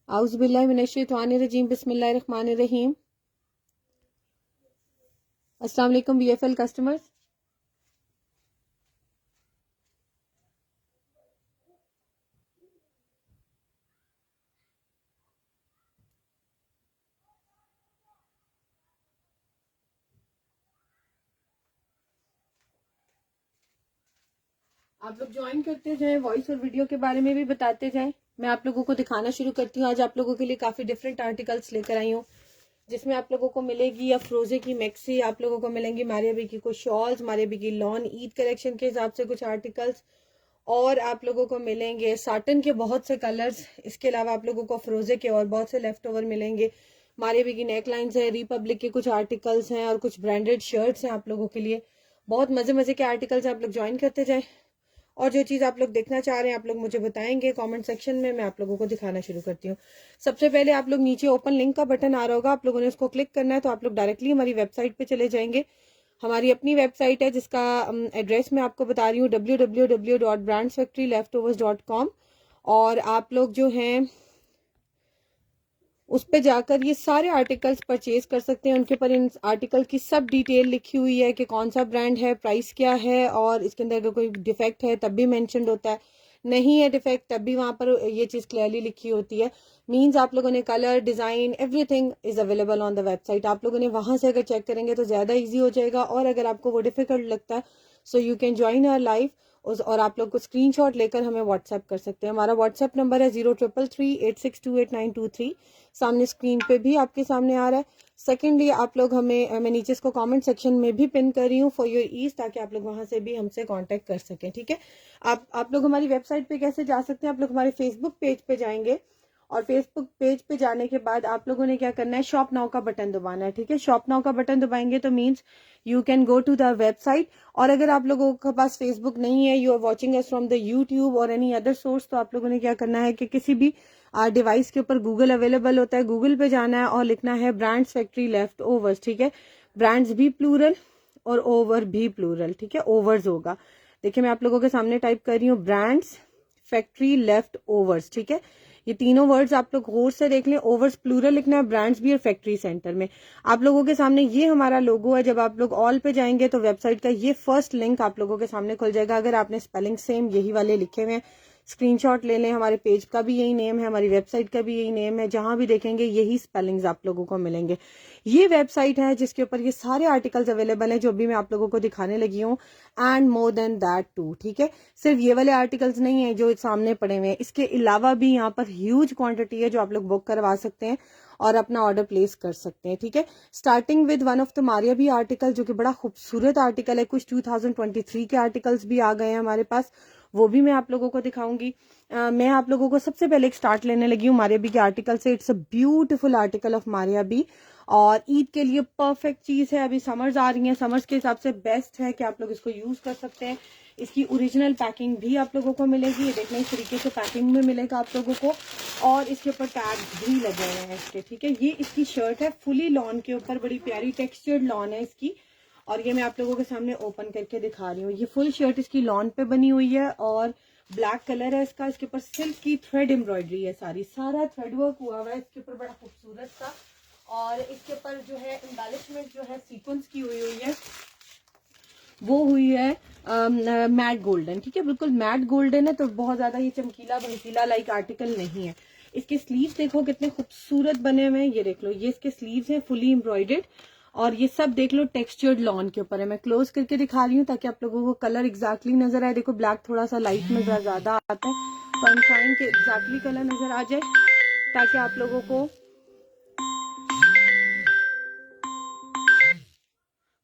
आउज़ुबिल्लाहि मिनश्शैतानिर्रजीम बिस्मिल्लाहिर्रहमानिर्रहीम। अस्सलाम वालेकुम BFL कस्टमर्स। आप लोग ज्वाइन करते जाएं, वॉइस और वीडियो के बारे में भी बताते जाएं। मैं आप लोगों को दिखाना शुरू करती हूँ। आज आप लोगों के लिए काफ़ी डिफरेंट आर्टिकल्स लेकर आई हूँ, जिसमें आप लोगों को मिलेगी अफरोजे की मैक्सी, आप लोगों को मिलेंगी मारिया बी की कुछ शॉल्स, मारिया बी की लॉन ईद कलेक्शन के हिसाब से कुछ आर्टिकल्स, और आप लोगों को मिलेंगे साटन के बहुत से कलर्स। इसके अलावा आप लोगों को अफरोजे के और बहुत से लेफ्ट ओवर मिलेंगे। मारिया बी की नेकलाइंस है, रिपब्लिक के कुछ आर्टिकल्स हैं और कुछ ब्रांडेड शर्ट्स हैं आप लोगों के लिए। बहुत मजे मजे के आर्टिकल्स आप लोग ज्वाइन करते जाएं, और जो चीज़ आप लोग देखना चाह रहे हैं आप लोग मुझे बताएंगे कमेंट सेक्शन में, मैं आप लोगों को दिखाना शुरू करती हूँ। सबसे पहले आप लोग नीचे ओपन लिंक का बटन आ रहा होगा, आप लोगों ने उसको क्लिक करना है तो आप लोग डायरेक्टली हमारी वेबसाइट पे चले जाएंगे। हमारी अपनी वेबसाइट है जिसका एड्रेस मैं आपको बता रही हूँ www.brandsfactoryleftovers.com। और आप लोग जो हैं उस पे जाकर ये सारे आर्टिकल्स परचेज कर सकते हैं। उनके ऊपर इन आर्टिकल की सब डिटेल लिखी हुई है कि कौन सा ब्रांड है, प्राइस क्या है, और इसके अंदर अगर कोई डिफेक्ट है तब भी मेंशन्ड होता है, नहीं है डिफेक्ट तब भी वहां पर ये चीज़ क्लियरली लिखी होती है। मींस आप लोगों ने colour, design, everything is available on the website. आप लोगों ने वहां से अगर चेक करेंगे तो ज़्यादा ईजी हो जाएगा, और अगर आपको वो डिफिकल्ट लगता है so you can join our live, और आप लोग को स्क्रीनशॉट लेकर हमें व्हाट्सएप कर सकते हैं। हमारा व्हाट्सएप नंबर है 0333862892 सामने स्क्रीन पे भी आपके सामने आ रहा है। सेकेंडली आप लोग हमें, मैं नीचे इसको कमेंट सेक्शन में भी पिन कर रही हूँ फॉर योर ईज, ताकि आप लोग वहां से भी हमसे कांटेक्ट कर सकें। ठीक है, आप लोग हमारी वेबसाइट पे कैसे जा सकते हैं? आप लोग हमारे फेसबुक पेज पे जाएंगे, और फेसबुक पेज पे जाने के बाद आप लोगों ने क्या करना है, शॉप नाउ का बटन दबाना है। ठीक है, शॉप नाउ का बटन दबाएंगे तो means you can go to the website. और अगर आप लोगों के पास फेसबुक नहीं है, you are watching us from the YouTube और एनी अदर सोर्स, तो आप लोगों ने क्या करना है कि किसी भी डिवाइस के ऊपर गूगल अवेलेबल होता है, गूगल पे जाना है और लिखना है ब्रांड्स फैक्ट्री लेफ्ट ओवर्स। ठीक है, ब्रांड्स भी प्लूरल और ओवर भी प्लूरल। ठीक है, ओवर्स होगा। देखिए मैं आप लोगों के सामने टाइप कर रही हूँ, ब्रांड्स फैक्ट्री लेफ्ट ओवर्स। ठीक है, ये तीनों वर्ड्स आप लोग गौर से देख लें। ओवर्स प्लूरल लिखना है, ब्रांड्स भी और फैक्ट्री सेंटर में। आप लोगों के सामने ये हमारा लोगो है। जब आप लोग ऑल पे जाएंगे तो वेबसाइट का ये फर्स्ट लिंक आप लोगों के सामने खुल जाएगा। अगर आपने स्पेलिंग सेम यही वाले लिखे हुए हैं, स्क्रीनशॉट ले लें। हमारे पेज का भी यही नेम है, हमारी वेबसाइट का भी यही नेम है, जहां भी देखेंगे यही स्पेलिंग्स आप लोगों को मिलेंगे। ये वेबसाइट है जिसके ऊपर ये सारे आर्टिकल्स अवेलेबल हैं जो भी मैं आप लोगों को दिखाने लगी हूँ, and more than that too. ठीक है, सिर्फ ये वाले आर्टिकल्स नहीं है जो सामने पड़े हुए हैं, इसके अलावा भी यहाँ पर ह्यूज क्वांटिटी है जो आप लोग बुक करवा सकते हैं और अपना ऑर्डर प्लेस कर सकते हैं। ठीक है, starting with one of the Maria भी आर्टिकल, जो कि बड़ा खूबसूरत आर्टिकल है। कुछ 2023 के आर्टिकल्स भी आ गए हैं हमारे पास, वो भी मैं आप लोगों को दिखाऊंगी। मैं आप लोगों को सबसे पहले एक स्टार्ट लेने लगी हूँ मारिया बी के आर्टिकल से। It's a beautiful article of Maria B, और ईद के लिए परफेक्ट चीज है। अभी समर्स आ रही हैं, समर्स के हिसाब से बेस्ट है कि आप लोग इसको यूज कर सकते हैं। इसकी ओरिजिनल पैकिंग भी आप लोगों को मिलेगी, ये देखना इस तरीके से पैकिंग में मिलेगा आप लोगों को, और इसके ऊपर टैग भी लगे हुए हैं इसके। ठीक है, ये इसकी शर्ट है फुली लॉन के ऊपर, बड़ी प्यारी टेक्सचर्ड लॉन है इसकी, और ये मैं आप लोगों के सामने ओपन करके दिखा रही हूँ। ये फुल शर्ट इसकी लॉन पे बनी हुई है और ब्लैक कलर है इसका। इसके ऊपर सिल्क की थ्रेड एम्ब्रॉयडरी है, सारा थ्रेड वर्क हुआ हुआ है इसके ऊपर, बड़ा खूबसूरत सा। और इसके ऊपर जो है एम्बेलिशमेंट जो है सीक्वेंस की हुई है, वो हुई है मैट गोल्डन। ठीक है, बिल्कुल मैट गोल्डन है, तो बहुत ज्यादा ये चमकीला भड़कीला लाइक आर्टिकल नहीं है। इसके स्लीव्स देखो कितने खूबसूरत बने हुए हैं, ये देख लो, ये इसके स्लीव्स हैं फुली एम्ब्रॉयडर्ड, और ये सब देख लो टेक्सचर्ड लॉन के ऊपर है। मैं क्लोज करके दिखा रही हूँ ताकि आप लोगों को कलर एग्जैक्टली नजर आए। देखो ब्लैक थोड़ा सा लाइट में ज्यादा आता है, तो आई एम ट्राइंग के एग्जैक्टली कलर नजर आ जाए ताकि आप लोगों को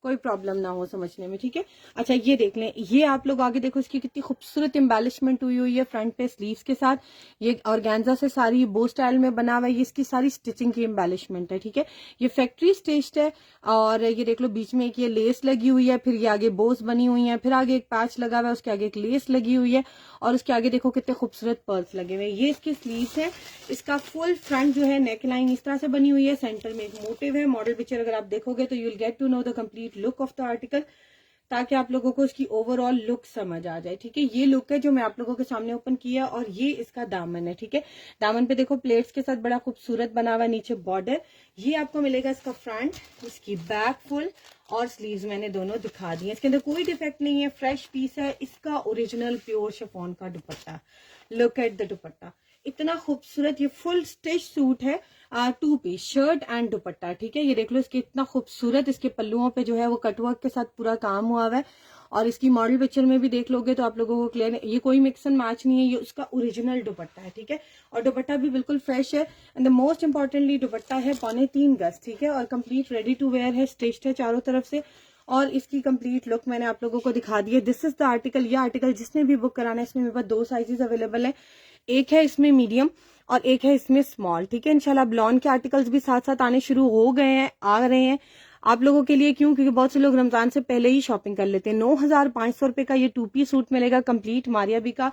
कोई प्रॉब्लम ना हो समझने में। ठीक है, अच्छा ये देख लें, ये आप लोग आगे देखो, इसकी कितनी खूबसूरत एम्बेलिशमेंट हुई है फ्रंट पे स्लीव्स के साथ। ये ऑर्गेन्जा से सारी बो स्टाइल में बना हुआ है, ये इसकी सारी स्टिचिंग की एम्बेलिशमेंट है। ठीक है, ये फैक्ट्री स्टिच्ड है, और ये देख लो बीच में एक ये लेस लगी हुई है, फिर ये आगे बोस बनी हुई है, फिर आगे एक पैच लगा हुआ है, उसके आगे एक लेस लगी हुई है, और उसके आगे देखो कितने खूबसूरत पर्ल्स लगे हुए हैं। ये इसकी स्लीव्स है। इसका फुल फ्रंट जो है नेक लाइन इस तरह से बनी हुई है, सेंटर में एक मोटिव है। मॉडल पिक्चर अगर आप देखोगे तो you will get to know the complete look of the article. ताकि आप लोगों को इसकी ओवरऑल लुक समझ आ जाए। ठीक है, ये लुक है जो मैं आप लोगों के सामने ओपन किया, और ये इसका दामन है। ठीक है, दामन पे देखो प्लेट्स के साथ बड़ा खूबसूरत बना हुआ है, नीचे बॉर्डर। ये आपको मिलेगा इसका फ्रंट, इसकी बैक फुल, और स्लीव्स मैंने दोनों दिखा दी है। इसके अंदर कोई डिफेक्ट नहीं है, फ्रेश पीस है। इसका ओरिजिनल प्योर शिफॉन का दुपट्टा, लुक एट द दुपट्टा, इतना खूबसूरत। ये फुल स्टिच सूट है, 2 पीस शर्ट एंड दुपट्टा। ठीक है, ये देख लो इसके इतना खूबसूरत, इसके पल्लुओं पे जो है वो कटवर्क के साथ पूरा काम हुआ हुआ है। और इसकी मॉडल पिक्चर में भी देख लोगे तो आप लोगों को क्लियर है, ये कोई मिक्स एंड मैच नहीं है, ये उसका ओरिजिनल दुपट्टा है। ठीक है, और दुपट्टा भी बिल्कुल फ्रेश है। एंड द मोस्ट इंपॉर्टेंटली दुपट्टा है 3.25 गज। ठीक है, और कंप्लीट रेडी टू वेयर है, स्टिच्ड है चारों तरफ से। और इसकी कंप्लीट लुक मैंने आप लोगों को दिखा दी है। This is the article. ये आर्टिकल जिसने भी बुक कराना है, इसमें मेरे पास 2 साइजेस अवेलेबल है, एक है इसमें मीडियम और एक है इसमें स्मॉल। ठीक है, इंशाल्लाह ब्लॉन के आर्टिकल्स भी साथ साथ आने शुरू हो गए हैं, आ रहे हैं आप लोगों के लिए। क्यों? क्योंकि बहुत से लोग रमजान से पहले ही शॉपिंग कर लेते हैं। 9,500 रुपए का ये 2 पीस सूट मिलेगा कंप्लीट मारियाबी का।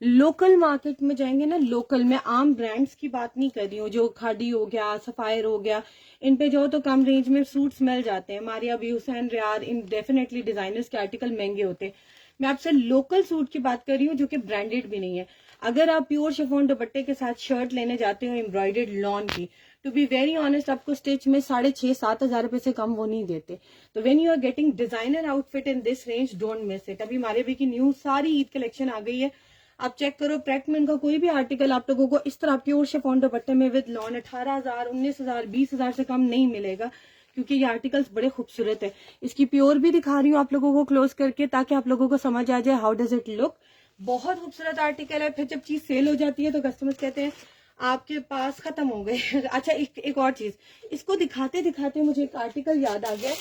लोकल मार्केट में जाएंगे ना, लोकल में, आम ब्रांड्स की बात नहीं कर रही हूँ, जो खादी हो गया, सफायर हो गया, इन पे जो तो कम रेंज में सूट्स मिल जाते हैं। मारियाबी, हुसैन रियाद, इन डेफिनेटली डिजाइनर्स के आर्टिकल महंगे होते हैं। मैं आपसे लोकल सूट की बात कर रही हूँ जो कि ब्रांडेड भी नहीं है। अगर आप प्योर शिफॉन दुपट्टे के साथ शर्ट लेने जाते हो एम्ब्रॉयडर्ड लॉन की, टू बी वेरी ऑनेस्ट आपको स्टिच में 6,500-7,000 रुपए से कम वो नहीं देते। तो when you are getting designer outfit in this range, don't miss it. अभी हमारे भी की न्यू सारी ईद कलेक्शन आ गई है, आप चेक करो। प्रैक्टमैन का कोई भी आर्टिकल आप लोगों को इस तरह प्योर शिफॉन दुपट्टे में विद लॉन 18,000, 19,000, 20,000 से कम नहीं मिलेगा, क्योंकि ये आर्टिकल्स बड़े खूबसूरत है। इसकी प्योर भी दिखा रही हूँ आप लोगों को क्लोज करके, ताकि आप लोगों को समझ आ जाए हाउ डज इट लुक। बहुत खूबसूरत आर्टिकल है। फिर जब चीज सेल हो जाती है तो कस्टमर्स कहते हैं आपके पास खत्म हो गए। अच्छा, एक और चीज, इसको दिखाते दिखाते मुझे एक आर्टिकल याद आ गया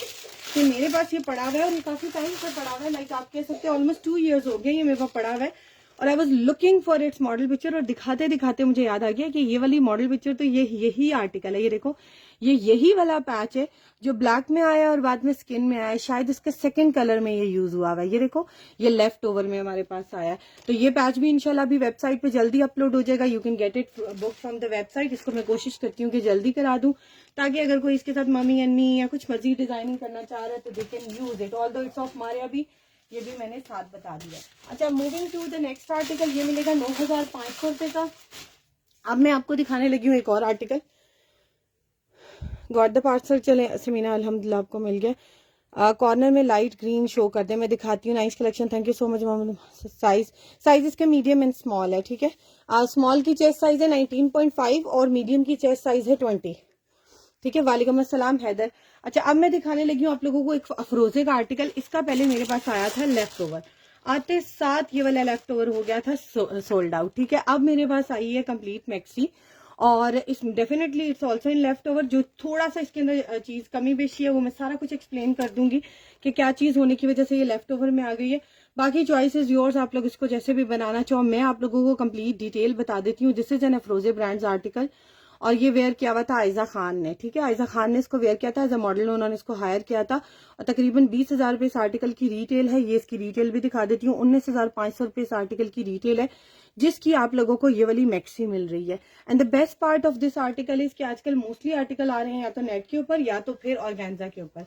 कि मेरे पास ये पड़ा हुआ है, और ये काफी टाइम से पड़ा हुआ है, लाइक आप कह सकते हैं ऑलमोस्ट 2 years हो गए ये मेरे पास पड़ा हुआ है। और I was looking for its model picture, और दिखाते दिखाते मुझे याद आ गया कि ये वाली मॉडल पिक्चर तो यही आर्टिकल है। ये देखो, ये यही वाला पैच है जो ब्लैक में आया और बाद में स्किन में आया। शायद इसके सेकंड कलर में ये यूज हुआ है। ये देखो, ये लेफ्ट ओवर में हमारे पास आया है। तो ये पैच भी इंशाल्लाह भी वेबसाइट पे जल्दी अपलोड हो जाएगा। You can get it book from the website. इसको मैं कोशिश करती हूँ कि जल्दी करा दूं, ताकि अगर कोई इसके साथ मम्मी एंड मी या कुछ मजीद डिजाइनिंग करना चाह रहा है तो they can use it. Although it's of मारियाबी, ये भी मैंने साथ बता दिया। अच्छा, moving to the next article, ये मिलेगा 9,500 रुपए का। अब मैं आपको दिखाने लगी हूँ एक और आर्टिकल। Got the parcel. चले समीना, अल्हम्दुलिल्लाह आपको मिल गया। कॉर्नर में लाइट ग्रीन शो कर दे, मैं दिखाती हूँ। Nice collection, thank you so much Mohammad. Size इसके मीडियम एंड स्मॉल है। ठीक है, स्मॉल की चेस्ट साइज है 19.5 और मीडियम की चेस्ट साइज है 20। ठीक है, वालेकुम अस्सलाम हैदर। अच्छा, अब मैं दिखाने लगी हूँ आप लोगों को एक अफरोजे का आर्टिकल। इसका पहले मेरे पास आया था लेफ्ट ओवर, आते साथ ये वाला लेफ्ट ओवर हो गया था सोल्ड आउट। ठीक है, अब मेरे पास आई है कंप्लीट मैक्सी, और इस definitely it's also in left over. जो थोड़ा सा इसके अंदर चीज कमी बेशी है वो मैं सारा कुछ एक्सप्लेन कर दूंगी कि क्या चीज होने की वजह से ये लेफ्ट ओवर में आ गई है। बाकी चॉइस इज योर्स, आप लोग इसको जैसे भी बनाना चाहो। मैं आप लोगों को कंप्लीट डिटेल बता देती हूँ। दिस इज एन अफरोजे ब्रांड्स आर्टिकल, और ये वेयर किया हुआ था आयजा खान ने। ठीक है, आयजा खान ने इसको वेयर किया था एज अ मॉडल, उन्होंने इसको हायर किया था। और तकरीबन 20,000 रुपए इस आर्टिकल की रिटेल है। ये इसकी रिटेल भी दिखा देती हूँ। 19,500 रुपए इस आर्टिकल की रिटेल है, जिसकी आप लोगों को ये वाली मैक्सी मिल रही है। And the best part of this article is कि आजकल मोस्टली आर्टिकल आ रहे हैं या तो नेट के ऊपर या तो फिर ऑर्गेन्जा के ऊपर।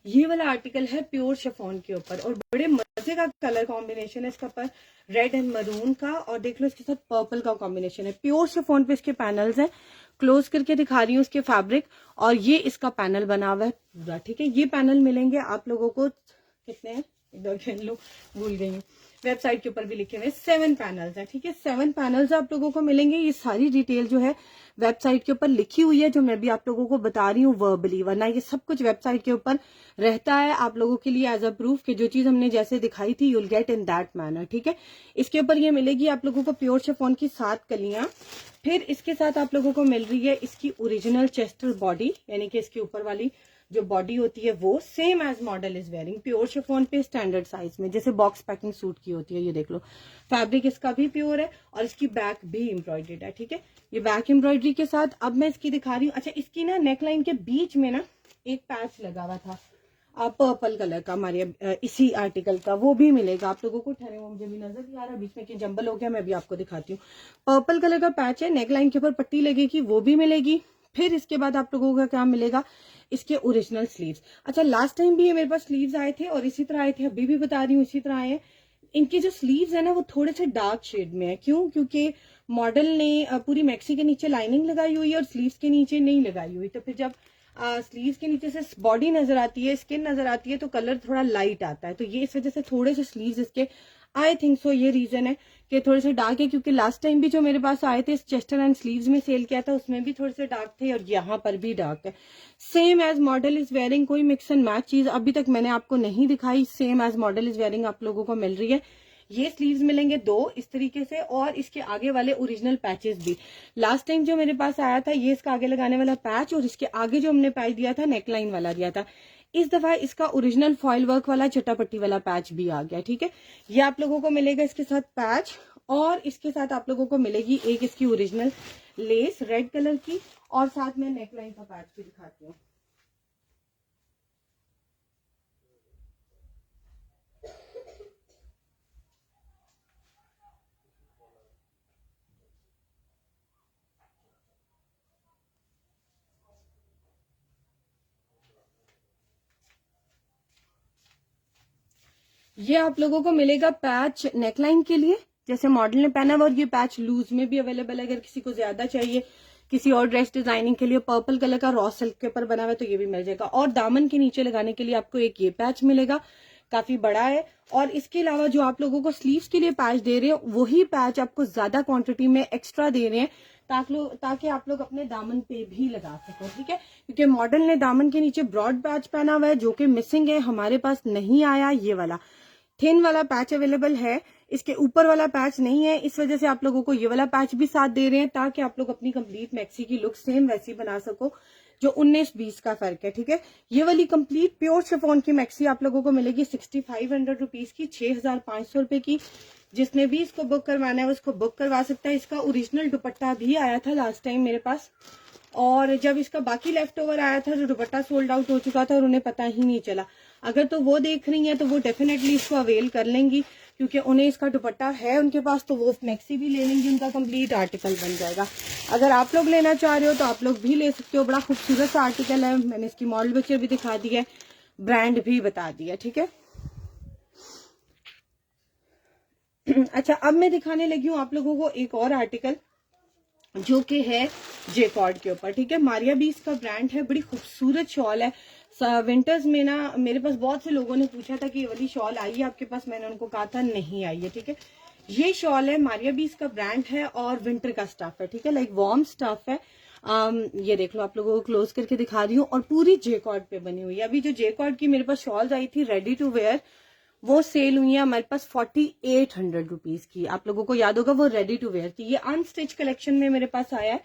ये वाला आर्टिकल है प्योर शिफॉन के ऊपर, और बड़े मजे का कलर कॉम्बिनेशन है इसका पर, रेड एंड मरून का, और देख लो इसके साथ पर्पल का कॉम्बिनेशन है। प्योर शिफॉन पे इसके पैनल्स हैं, क्लोज करके दिखा रही हूँ इसके फैब्रिक, और ये इसका पैनल बना हुआ है पूरा। ठीक है, ये पैनल मिलेंगे आप लोगों को, कितने हैं इधर खेल लो, भूल गई हूँ, वेबसाइट के ऊपर भी लिखे हुए 7 पैनल्स है। ठीक है, 7 पैनल्स आप लोगों को मिलेंगे। ये सारी डिटेल जो है वेबसाइट के ऊपर लिखी हुई है, जो मैं भी आप लोगों को बता रही हूँ वर्बली, वरना ये सब कुछ वेबसाइट के ऊपर रहता है आप लोगों के लिए एज अ प्रूफ कि जो चीज हमने जैसे दिखाई थी you'll get in that manner. ठीक है, इसके ऊपर ये मिलेगी आप लोगों को प्योर शिफॉन की 7 कलियां। फिर इसके साथ आप लोगों को मिल रही है इसकी ओरिजिनल चेस्टर बॉडी, यानी कि इसके ऊपर वाली जो बॉडी होती है वो same as model is wearing, pure chiffon पे स्टैंडर्ड साइज में, जैसे बॉक्स पैकिंग सूट की होती है। ये देख लो, फैब्रिक इसका भी प्योर है, और इसकी बैक भी एम्ब्रॉयडर्ड है। ठीक है, ये बैक एम्ब्रॉयडरी के साथ अब मैं इसकी दिखा रही हूँ। अच्छा, इसकी ना नेकलाइन के बीच में ना एक पैच लगा हुआ था पर्पल कलर का, हमारे इसी आर्टिकल का, वो भी मिलेगा आप लोगों को। ठहरे, वो मुझे भी नजर नहीं आ रहा, बीच में कि जंबल हो गया, मैं भी आपको दिखाती हूँ। पर्पल कलर का पैच है, नेकलाइन के ऊपर पट्टी लगेगी, वो भी मिलेगी। फिर इसके बाद आप लोगों का क्या मिलेगा, इसके ओरिजिनल स्लीव्स। अच्छा, लास्ट टाइम भी ये मेरे पास स्लीव्स आए थे और इसी तरह आए थे, अभी भी बता रही हूँ इसी तरह आए हैं। इनके जो स्लीव्स है ना वो थोड़े से डार्क शेड में है। क्यों? क्योंकि मॉडल ने पूरी मैक्सी के नीचे लाइनिंग लगाई हुई है और स्लीव्स के नीचे नहीं लगाई हुई, तो फिर जब स्लीव्स के नीचे से बॉडी नजर आती है, स्किन नजर आती है, तो कलर थोड़ा लाइट आता है। तो ये इस वजह से थोड़े से स्लीव्स इसके, आई थिंक सो ये रीजन है कि थोड़े से डार्क है। क्योंकि लास्ट टाइम भी जो मेरे पास आए थे, चेस्टर एंड स्लीव्स में सेल किया था, उसमें भी थोड़े से डार्क थे और यहाँ पर भी डार्क है। Same as model is wearing, कोई मिक्स एंड मैच चीज अभी तक मैंने आपको नहीं दिखाई। Same as model is wearing आप लोगों को मिल रही है। ये स्लीव्स मिलेंगे 2 इस तरीके से, और इसके आगे वाले ओरिजिनल पैचेस भी। लास्ट टाइम जो मेरे पास आया था ये इसका आगे लगाने वाला पैच, और इसके आगे जो हमने पैच दिया था नेकलाइन वाला दिया था। इस दफा इसका ओरिजिनल फॉइल वर्क वाला चटापट्टी वाला पैच भी आ गया। ठीक है, ये आप लोगों को मिलेगा इसके साथ पैच, और इसके साथ आप लोगों को मिलेगी एक इसकी ओरिजिनल लेस रेड कलर की, और साथ में नेकलाइन का पैच भी दिखाती हूँ। ये आप लोगों को मिलेगा पैच नेकलाइन के लिए, जैसे मॉडल ने पहना हुआ, और ये पैच लूज में भी अवेलेबल है। अगर किसी को ज्यादा चाहिए किसी और ड्रेस डिजाइनिंग के लिए, पर्पल कलर का रॉ सिल्क के ऊपर बना हुआ है, तो ये भी मिल जाएगा। और दामन के नीचे लगाने के लिए आपको एक ये पैच मिलेगा, काफी बड़ा है। और इसके अलावा जो आप लोगों को स्लीव्स के लिए पैच दे रहे हो, वही पैच आपको ज्यादा क्वांटिटी में एक्स्ट्रा दे रहे हैं, ताकि आप लोग अपने दामन पे भी लगा सको। ठीक है, क्योंकि मॉडल ने दामन के नीचे ब्रॉड पैच पहना हुआ है, जो कि मिसिंग है, हमारे पास नहीं आया। ये वाला थिन वाला पैच अवेलेबल है, इसके ऊपर वाला पैच नहीं है। इस वजह से आप लोगों को ये वाला पैच भी साथ दे रहे हैं, ताकि आप लोग अपनी कंप्लीट मैक्सी की लुक सेम वैसी बना सको, जो 19-20 का फर्क है। ठीक है, ये वाली कंप्लीट प्योर शिफॉन की मैक्सी आप लोगों को मिलेगी 6500 रुपीज की, 6500 रुपए की। जिसने भी इसको बुक करवाना है उसको बुक करवा सकता है। इसका ओरिजिनल दुपट्टा भी आया था लास्ट टाइम मेरे पास, और जब इसका बाकी लेफ्ट ओवर आया था, जो दुपट्टा सोल्ड आउट हो चुका था और उन्हें पता ही नहीं चला। अगर तो वो देख रही हैं तो वो डेफिनेटली इसको अवेल कर लेंगी, क्योंकि उन्हें इसका दुपट्टा है उनके पास, तो वो मैक्सी भी ले लेंगी, उनका कंप्लीट आर्टिकल बन जाएगा। अगर आप लोग लेना चाह रहे हो तो आप लोग भी ले सकते हो। बड़ा खूबसूरत सा आर्टिकल है, मैंने इसकी मॉडल पिक्चर भी दिखा दी है, ब्रांड भी बता दिया। ठीक है, अच्छा अब मैं दिखाने लगी हूँ आप लोगों को एक और आर्टिकल, जो कि है जेकॉर्ड के ऊपर। ठीक है, मारिया बीस का ब्रांड है, बड़ी खूबसूरत शॉल है। विंटर्स में ना मेरे पास बहुत से लोगों ने पूछा था कि ये वाली शॉल आई है आपके पास, मैंने उनको कहा था नहीं आई है। ठीक है, ये शॉल है, मारिया बीस का ब्रांड है और विंटर का स्टफ है। ठीक है, लाइक वार्म स्टफ है। ये देख लो, आप लोगों को क्लोज करके दिखा रही हूँ, और पूरी जेकॉर्ड पे बनी हुई है। अभी जो जेकॉर्ड की मेरे पास शॉल्स आई थी रेडी टू वेयर, वो सेल हुई है हमारे पास 4800 रुपीज की। आप लोगों को याद होगा वो रेडी टू वेयर थी। ये अनस्टिच कलेक्शन में मेरे पास आया है,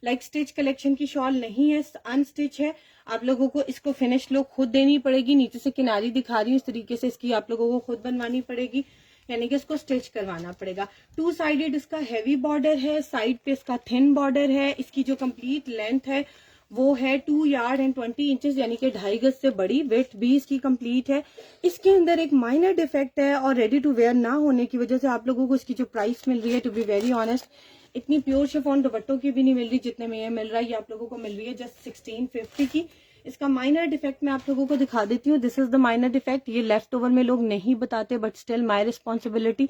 लाइक स्टिच कलेक्शन की शॉल नहीं है, अनस्टिच है। आप लोगों को इसको फिनिश लुक खुद देनी पड़ेगी। नीचे से किनारी दिखा रही हूँ, इस तरीके से इसकी आप लोगों को खुद बनवानी पड़ेगी, यानी कि इसको स्टिच करवाना पड़ेगा। 2 साइडेड इसका हैवी बॉर्डर है, साइड पे इसका थिन बॉर्डर है। इसकी जो कंप्लीट लेंथ है वो है 2 यार्ड एंड 20 इंचेस, यानी कि 2.5 गज से बड़ी। वेट भी इसकी कंप्लीट है। इसके अंदर एक माइनर डिफेक्ट है, और रेडी टू वेयर ना होने की वजह से आप लोगों को इसकी जो प्राइस मिल रही है, टू बी वेरी ऑनेस्ट, इतनी प्योर शिफॉन दुपट्टों की भी नहीं मिल रही जितने में ये मिल रहा है। ये आप लोगों को मिल रही है जस्ट 1650 की। इसका माइनर डिफेक्ट मैं आप लोगों को दिखा देती हूँ। This is the minor defect. ये लेफ्ट ओवर में लोग नहीं बताते, बट स्टिल माई रिस्पॉन्सिबिलिटी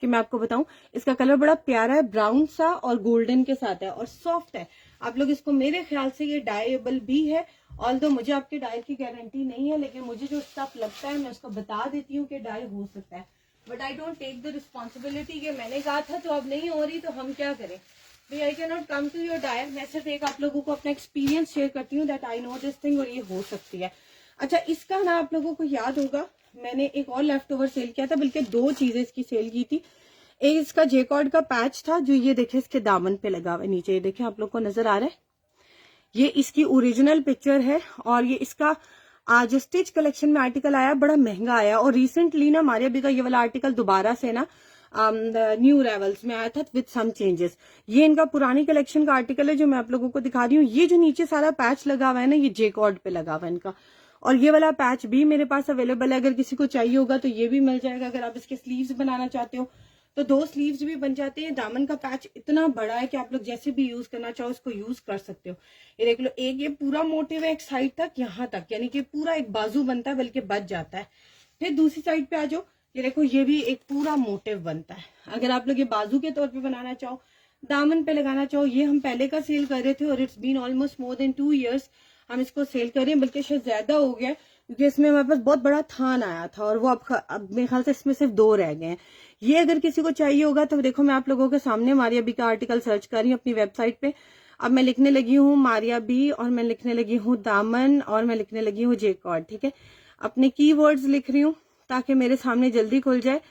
कि मैं आपको बताऊं। इसका कलर बड़ा प्यारा है, ब्राउन सा और गोल्डन के साथ है, और सॉफ्ट है। आप लोग इसको, मेरे ख्याल से ये डाइएबल भी है, ऑल्दो मुझे आपके डाई की गारंटी नहीं है, लेकिन मुझे जो स्टफ लगता है मैं उसको बता देती हूँ कि डाई हो सकता है, but I don't take the responsibility कि मैंने कहा था तो अब नहीं हो रही तो हम क्या करें। भाई I can not come to your dye. मैं सिर्फ एक आप लोगों को अपना एक्सपीरियंस शेयर करती हूँ, that I know this thing, और ये हो सकती है। अच्छा, इसका ना आप लोगों को याद होगा मैंने एक और लेफ्ट ओवर सेल किया था, बल्कि 2 चीजें इसकी सेल की थी। एक इसका जेकॉर्ड का पैच था, जो ये देखे इसके दामन पे लगा हुआ है नीचे, ये देखे आप लोग को नजर आ रहा है। ये इसकी ओरिजिनल पिक्चर है, और ये इसका आज स्टिच कलेक्शन में आर्टिकल आया, बड़ा महंगा आया। और रिसेंटली ना मारिया बी का ये वाला आर्टिकल दोबारा से ना न्यू रेवल्स में आया था विद सम चेंजेस। ये इनका पुरानी कलेक्शन का आर्टिकल है जो मैं आप लोगों को दिखा रही हूँ। ये जो नीचे सारा पैच लगा हुआ है ना, ये जेकॉर्ड पे लगा हुआ है इनका, और ये वाला पैच भी मेरे पास अवेलेबल है। अगर किसी को चाहिए होगा तो ये भी मिल जाएगा। अगर आप इसके स्लीव्स बनाना चाहते हो तो 2 स्लीव्स भी बन जाते हैं। दामन का पैच इतना बड़ा है कि आप लोग जैसे भी यूज करना चाहो उसको यूज कर सकते हो। ये देख लो, एक ये पूरा मोटिव है एक साइड तक, यहाँ तक, यानी कि पूरा एक बाजू बनता है, बल्कि बच जाता है। फिर दूसरी साइड पे आ जाओ, ये देखो ये भी एक पूरा मोटिव बनता है। अगर आप लोग ये बाजू के तौर पे बनाना चाहो, दामन पे लगाना चाहो, ये हम पहले का सेल कर रहे थे और it's been almost more than 2 years हम इसको सेल कर रहे हैं, बल्कि शायद ज्यादा हो गया क्योंकि इसमें हमारे पास बहुत बड़ा थान आया था और वो अब मेरे ख्याल से इसमें सिर्फ 2 रह गए हैं। ये अगर किसी को चाहिए होगा तो देखो, मैं आप लोगों के सामने मारिया बी का आर्टिकल सर्च कर रही हूँ अपनी वेबसाइट पे। अब मैं लिखने लगी हूँ मारिया बी, और मैं लिखने लगी हूँ दामन, और मैं लिखने लगी हूँ जेकॉर्ड। ठीक है, अपने कीवर्ड्स लिख रही हूँ ताकि मेरे सामने जल्दी खुल जाए।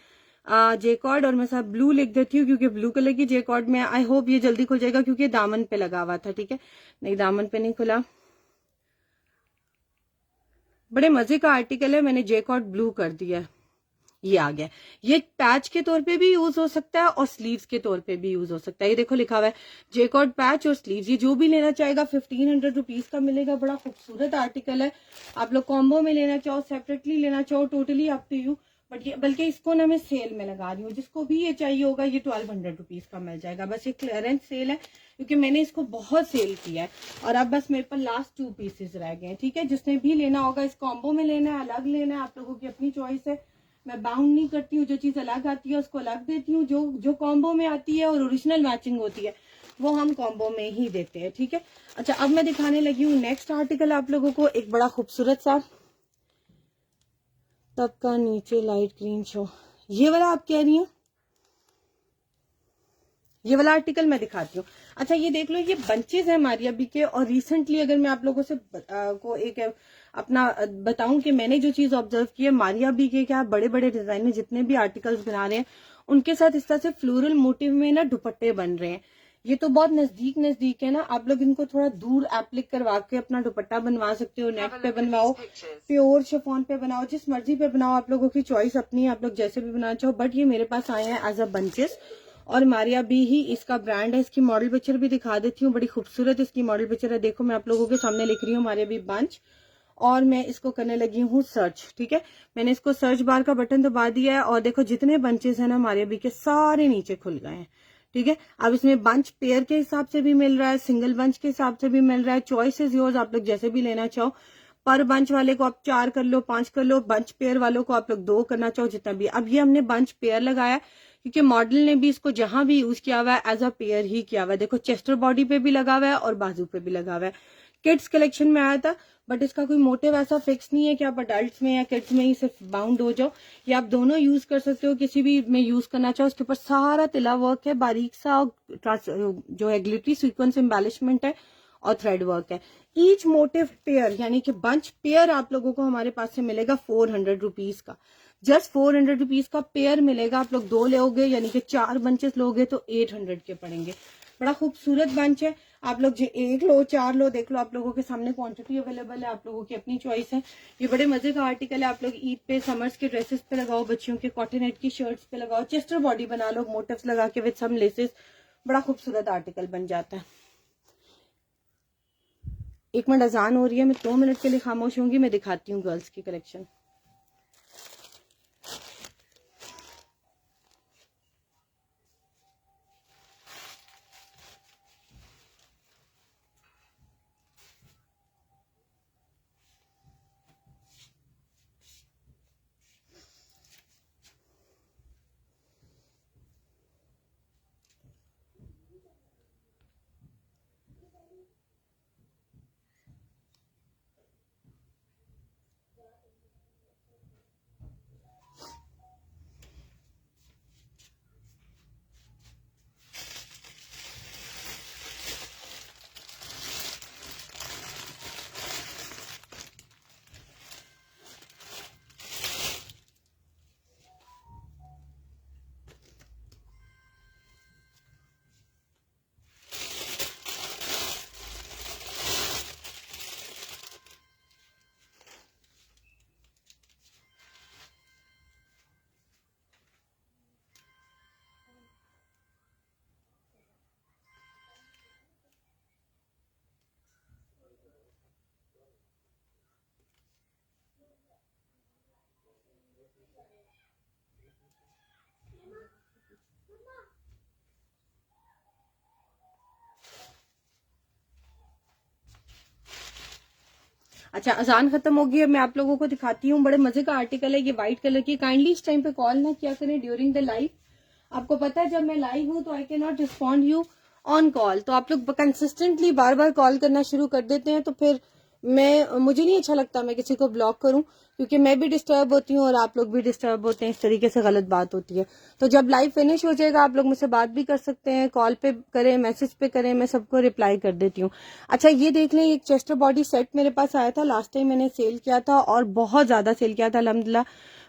जेकॉर्ड, और मैं साथ ब्लू लिख देती हूँ क्योंकि ब्लू कलर की जेकॉर्ड में, आई होप ये जल्दी खुल जाएगा क्योंकि दामन पे लगा हुआ था। ठीक है, नहीं दामन पे नहीं खुला। बड़े मजे का आर्टिकल है, मैंने जेकॉर्ड ब्लू कर दिया, ये आ गया। ये पैच के तौर पे भी यूज हो सकता है और स्लीव्स के तौर पे भी यूज हो सकता है। ये देखो लिखा हुआ है जेकॉर्ड पैच और स्लीव्स। ये जो भी लेना चाहेगा 1500 रुपीज का मिलेगा। बड़ा खूबसूरत आर्टिकल है। आप लोग कॉम्बो में लेना चाहो, सेपरेटली लेना चाहो, totally up to you. But ये बल्कि इसको ना मैं सेल में लगा रही हूँ, जिसको भी ये चाहिए होगा ये 1200 रुपीज का मिल जाएगा। बस ये क्लियरेंस सेल है क्योंकि मैंने इसको बहुत सेल किया है और अब बस मेरे पर लास्ट 2 पीसेस रह गए हैं। ठीक है, जिसने भी लेना होगा, इस कॉम्बो में लेना है, अलग लेना है, आप लोगों की अपनी चॉइस है। मैं बाउंड नहीं करती हूँ, जो चीज अलग आती है उसको अलग देती हूँ। जो कॉम्बो में आती है और ओरिजिनल मैचिंग होती है वो हम कॉम्बो में ही देते हैं। ठीक है, अच्छा अब मैं दिखाने लगी हूँ नेक्स्ट आर्टिकल आप लोगों को। एक बड़ा खूबसूरत सा तब का नीचे लाइट ग्रीन शो, ये वाला आप कह रही हैं, ये वाला आर्टिकल मैं दिखाती हूँ। अच्छा ये देख लो, ये बंचेस है मारिया बी के, और रिसेंटली अगर मैं आप लोगों से को एक अपना बताऊं कि मैंने जो चीज ऑब्जर्व की है, मारिया बी के क्या बड़े बड़े डिजाइनर जितने भी आर्टिकल्स बना रहे हैं उनके साथ इस तरह से फ्लोरल मोटिव में ना दुपट्टे बन रहे हैं। ये तो बहुत नजदीक नजदीक है ना, आप लोग इनको थोड़ा दूर एप्लिक करवा के अपना दुपट्टा बनवा सकते हो। नेक पे बनवाओ, प्योर शिफॉन पे बनाओ, जिस मर्जी पे बनाओ, आप लोगों की चॉइस अपनी है, आप लोग जैसे भी बनाना चाहो। बट ये मेरे पास आए हैं एज अ बंचेस, और मारिया बी ही इसका ब्रांड है। इसकी मॉडल पिक्चर भी दिखा देती हूँ, बड़ी खूबसूरत इसकी मॉडल पिक्चर है। देखो मैं आप लोगों के सामने लिख रही हूँ मारिया बी बंच, और मैं इसको करने लगी हूँ सर्च। ठीक है, मैंने इसको सर्च बार का बटन दबा दिया है और देखो जितने बंचेस है ना मारिया बी के सारे नीचे खुल गए हैं। ठीक है, अब इसमें बंच पेयर के हिसाब से भी मिल रहा है, सिंगल बंच के हिसाब से भी मिल रहा है। चॉइस इज योर्स, आप लोग जैसे भी लेना चाहो। पर बंच वाले को आप 4 कर लो, 5 कर लो, बंच पेयर वालों को आप लोग 2 करना चाहो, जितना भी। अब ये हमने बंच पेयर लगाया क्योंकि मॉडल ने भी इसको जहां भी यूज किया हुआ है एज अ पेयर ही किया हुआ है। देखो चेस्टर बॉडी पे भी लगा हुआ है और बाजू पे भी लगा हुआ है। किड्स कलेक्शन में आया था, बट इसका कोई मोटिव ऐसा फिक्स नहीं है कि आप अडल्ट में या किड्स में ही सिर्फ बाउंड हो जाओ। ये आप दोनों यूज कर सकते हो, किसी भी में यूज करना चाहो। उसके ऊपर सारा तिला वर्क है, बारीक सा जो है ग्लिटरी सीक्वेंस एम्बेलिशमेंट है और थ्रेड वर्क है। ईच मोटिव पेयर यानी कि बंच पेयर आप लोगों को हमारे पास से मिलेगा 400 रुपीज का। जस्ट 400 रुपीज का पेयर मिलेगा। आप लोग 2 लोगे यानी कि 4 बंचेस लोगे तो 800 के पड़ेंगे। बड़ा खूबसूरत बंच है। आप लोग जो 1 लो 4 लो, देख लो आप लोगों के सामने क्वांटिटी अवेलेबल है, आप लोगों की अपनी चॉइस है। ये बड़े मजे का आर्टिकल है। आप लोग ईद पे, समर्स के ड्रेसेस पे लगाओ, बच्चियों के कॉटनेट की शर्ट्स पे लगाओ, चेस्टर बॉडी बना लो मोटिव्स लगा के विद सम लेसेस, बड़ा खूबसूरत आर्टिकल बन जाता है। 1 मिनट अजान हो रही है, मैं 2 मिनट के लिए खामोश होंगी, मैं दिखाती हूँ गर्ल्स की कलेक्शन। अच्छा, अजान खत्म हो गई है, मैं आप लोगों को दिखाती हूँ। बड़े मजे का आर्टिकल है ये, व्हाइट कलर की। काइंडली इस टाइम पे कॉल ना किया करें ड्यूरिंग द लाइव। आपको पता है जब मैं लाइव हूँ तो आई can not respond you on call. तो आप लोग कंसिस्टेंटली बार बार कॉल करना शुरू कर देते हैं तो फिर मुझे नहीं अच्छा लगता मैं किसी को ब्लॉक करूं, क्योंकि मैं भी डिस्टर्ब होती हूँ और आप लोग भी डिस्टर्ब होते हैं। इस तरीके से गलत बात होती है। तो जब लाइव फिनिश हो जाएगा आप लोग मुझसे बात भी कर सकते हैं, कॉल पे करें, मैसेज पे करें, मैं सबको रिप्लाई कर देती हूँ। अच्छा, ये देख लें, एक चेस्टर बॉडी सेट मेरे पास आया था, लास्ट टाइम मैंने सेल किया था और बहुत ज्यादा सेल किया था अल्हम्दुलिल्लाह,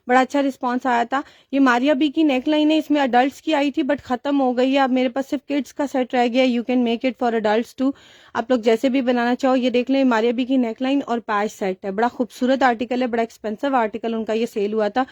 बड़ा अच्छा रिस्पांस आया था। ये मारिया बी की नेक लाइन है, इसमें अडल्ट्स की आई थी बट खत्म हो गई है। अब मेरे पास सिर्फ किड्स का सेट रह गया है। You can make it for adults too, आप लोग जैसे भी बनाना चाहो। ये देख लें, मारिया बी की नेक लाइन और पैच सेट है, बड़ा खूबसूरत आर्टिकल है, बड़ा एक्सपेंसिव आर्टिकल उनका ये सेल हुआ था।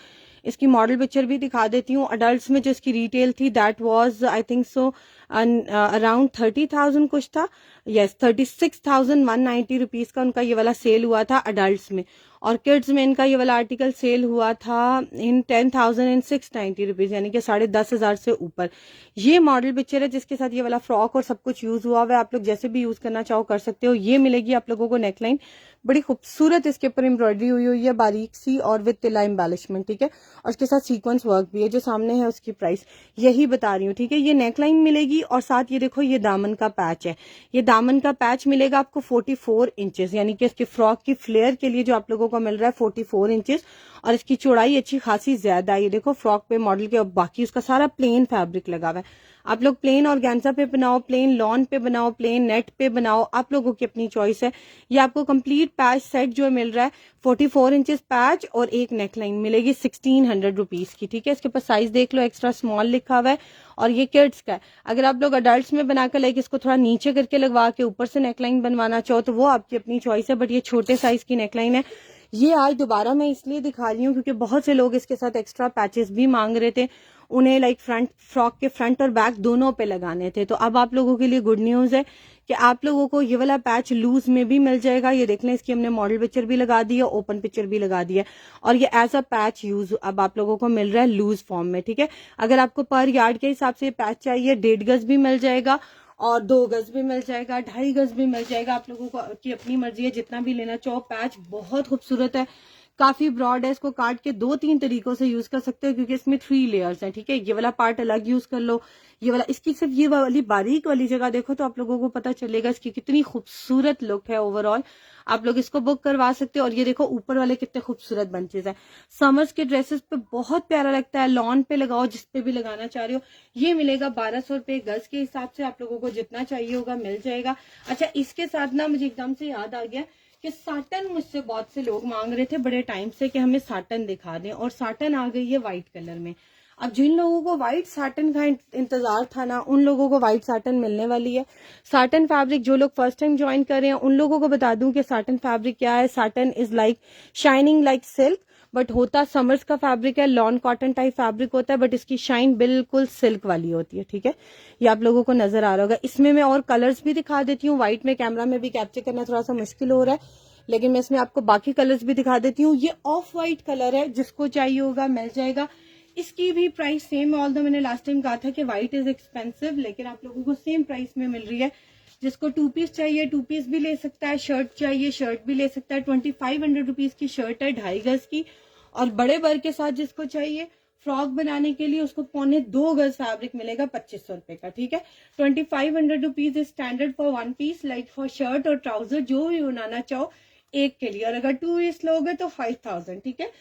इसकी मॉडल पिक्चर भी दिखा देती हूँ। अडल्ट्स में जो इसकी रिटेल थी that was I think so around 30,000 कुछ था। यस, 36,190 रुपीज का उनका ये वाला सेल हुआ था अडल्ट्स में। और किड्स में इनका ये वाला आर्टिकल सेल हुआ था इन 10,690 रुपीज, यानी कि 10,500 से ऊपर। ये मॉडल पिक्चर है जिसके साथ ये वाला फ्रॉक और सब कुछ यूज हुआ हुआ है। आप लोग जैसे भी यूज करना चाहो कर सकते हो। ये मिलेगी आप लोगों को नेकलाइन, बड़ी खूबसूरत इसके ऊपर एम्ब्रॉयडरी हुई हुई है, बारीक सी और विद तिला एम्बेलिशमेंट, ठीक है। और इसके साथ सीक्वेंस वर्क भी है। जो सामने है उसकी प्राइस यही बता रही हूँ, ठीक है। ये नेकलाइन मिलेगी और साथ ये देखो ये दामन का पैच है। ये दामन का पैच मिलेगा आपको 44 इंचेस, यानी कि इसकी फ्रॉक की फ्लेयर के लिए जो आप लोगों को मिल रहा है 44 इंचेस। और इसकी चौड़ाई अच्छी खासी ज्यादा है। ये देखो फ्रॉक पे मॉडल के, बाकी उसका सारा प्लेन फैब्रिक लगा हुआ है। आप लोग प्लेन ऑर्गेन्जा पे बनाओ, प्लेन लॉन पे बनाओ, प्लेन नेट पे बनाओ, आप लोगों की अपनी चॉइस है। ये आपको कंप्लीट पैच सेट जो मिल रहा है 44 इंचेस पैच और एक नेकलाइन मिलेगी 1600 रुपीज की, ठीक है। इसके ऊपर साइज देख लो, एक्स्ट्रा स्मॉल लिखा हुआ है और ये किड्स का है। अगर आप लोग अडल्ट्स में बनाकर लाइक इसको थोड़ा नीचे करके लगवा के ऊपर से नेकलाइन बनवाना चाहो तो वो आपकी अपनी चॉइस है, बट ये छोटे साइज की नेकलाइन है। ये आज दोबारा मैं इसलिए दिखा रही हूँ क्योंकि बहुत से लोग इसके साथ एक्स्ट्रा पैचेस भी मांग रहे थे, उन्हें लाइक फ्रंट फ्रॉक के फ्रंट और बैक दोनों पे लगाने थे। तो अब आप लोगों के लिए गुड न्यूज है कि आप लोगों को ये वाला पैच लूज में भी मिल जाएगा। ये देख लें, इसकी हमने मॉडल पिक्चर भी लगा दी है, ओपन पिक्चर भी लगा दी है और ये एज अ पैच यूज अब आप लोगों को मिल रहा है लूज फॉर्म में, ठीक है। अगर आपको पर यार्ड के हिसाब से पैच चाहिए 1.5 गज भी मिल जाएगा और 2 गज भी मिल जाएगा, 2.5 गज भी मिल जाएगा। आप लोगों को की अपनी मर्जी है, जितना भी लेना चाहो। पैच बहुत खूबसूरत है, काफी ब्रॉड है, इसको काट के 2-3 तरीकों से यूज कर सकते हो क्योंकि इसमें 3 लेयर्स हैं, ठीक है। ये वाला पार्ट अलग यूज कर लो, ये वाला, इसकी सिर्फ ये वाली बारीक वाली जगह देखो तो आप लोगों को पता चलेगा इसकी कितनी खूबसूरत लुक है ओवरऑल। आप लोग इसको बुक करवा सकते हो। और ये देखो ऊपर वाले कितने खूबसूरत बंचेस है, समर्स के ड्रेसेस पे बहुत प्यारा लगता है। लॉन पे लगाओ, जिस पे भी लगाना चाह रहे हो। ये मिलेगा 1200 रुपए गज के हिसाब से, आप लोगों को जितना चाहिए होगा मिल जाएगा। अच्छा, इसके साथ ना मुझे एकदम से याद आ गया कि साटन मुझसे बहुत से लोग मांग रहे थे बड़े टाइम से कि हमें साटन दिखा दें, और साटन आ गई है व्हाइट कलर में। अब जिन लोगों को व्हाइट साटन का इंतजार था ना, उन लोगों को व्हाइट साटन मिलने वाली है। साटन फैब्रिक जो लोग फर्स्ट टाइम ज्वाइन कर रहे हैं उन लोगों को बता दूं कि साटन फैब्रिक क्या है। Satin is like shining like silk, but होता समर्स का फैब्रिक है, लॉन कॉटन टाइप फैब्रिक होता है, बट इसकी शाइन बिल्कुल सिल्क वाली होती है, ठीक है। ये आप लोगों को नजर आ रहा होगा। इसमें मैं और कलर्स भी दिखा देती हूँ। व्हाइट में कैमरा में भी कैप्चर करना थोड़ा सा मुश्किल हो रहा है, लेकिन मैं इसमें आपको बाकी कलर्स भी दिखा देती हूँ। ये ऑफ व्हाइट कलर है, जिसको चाहिए होगा मिल जाएगा। इसकी भी प्राइस सेम, ऑल दो मैंने लास्ट टाइम कहा था कि व्हाइट इज एक्सपेंसिव, लेकिन आप लोगों को सेम प्राइस में मिल रही है। जिसको 2 पीस चाहिए 2 पीस भी ले सकता है, शर्ट चाहिए शर्ट भी ले सकता है। 2500 रुपीज की शर्ट है 2.5 गज की, और बड़े बर के साथ जिसको चाहिए फ्रॉक बनाने के लिए उसको 2.25 गज फैब्रिक मिलेगा 2500 रुपए का, ठीक है। 2500 rupees is standard for 1 piece, like for shirt और ट्राउजर जो भी बनाना चाहो एक के लिए, और अगर 2 पीस लोगे तो 5000, ठीक है।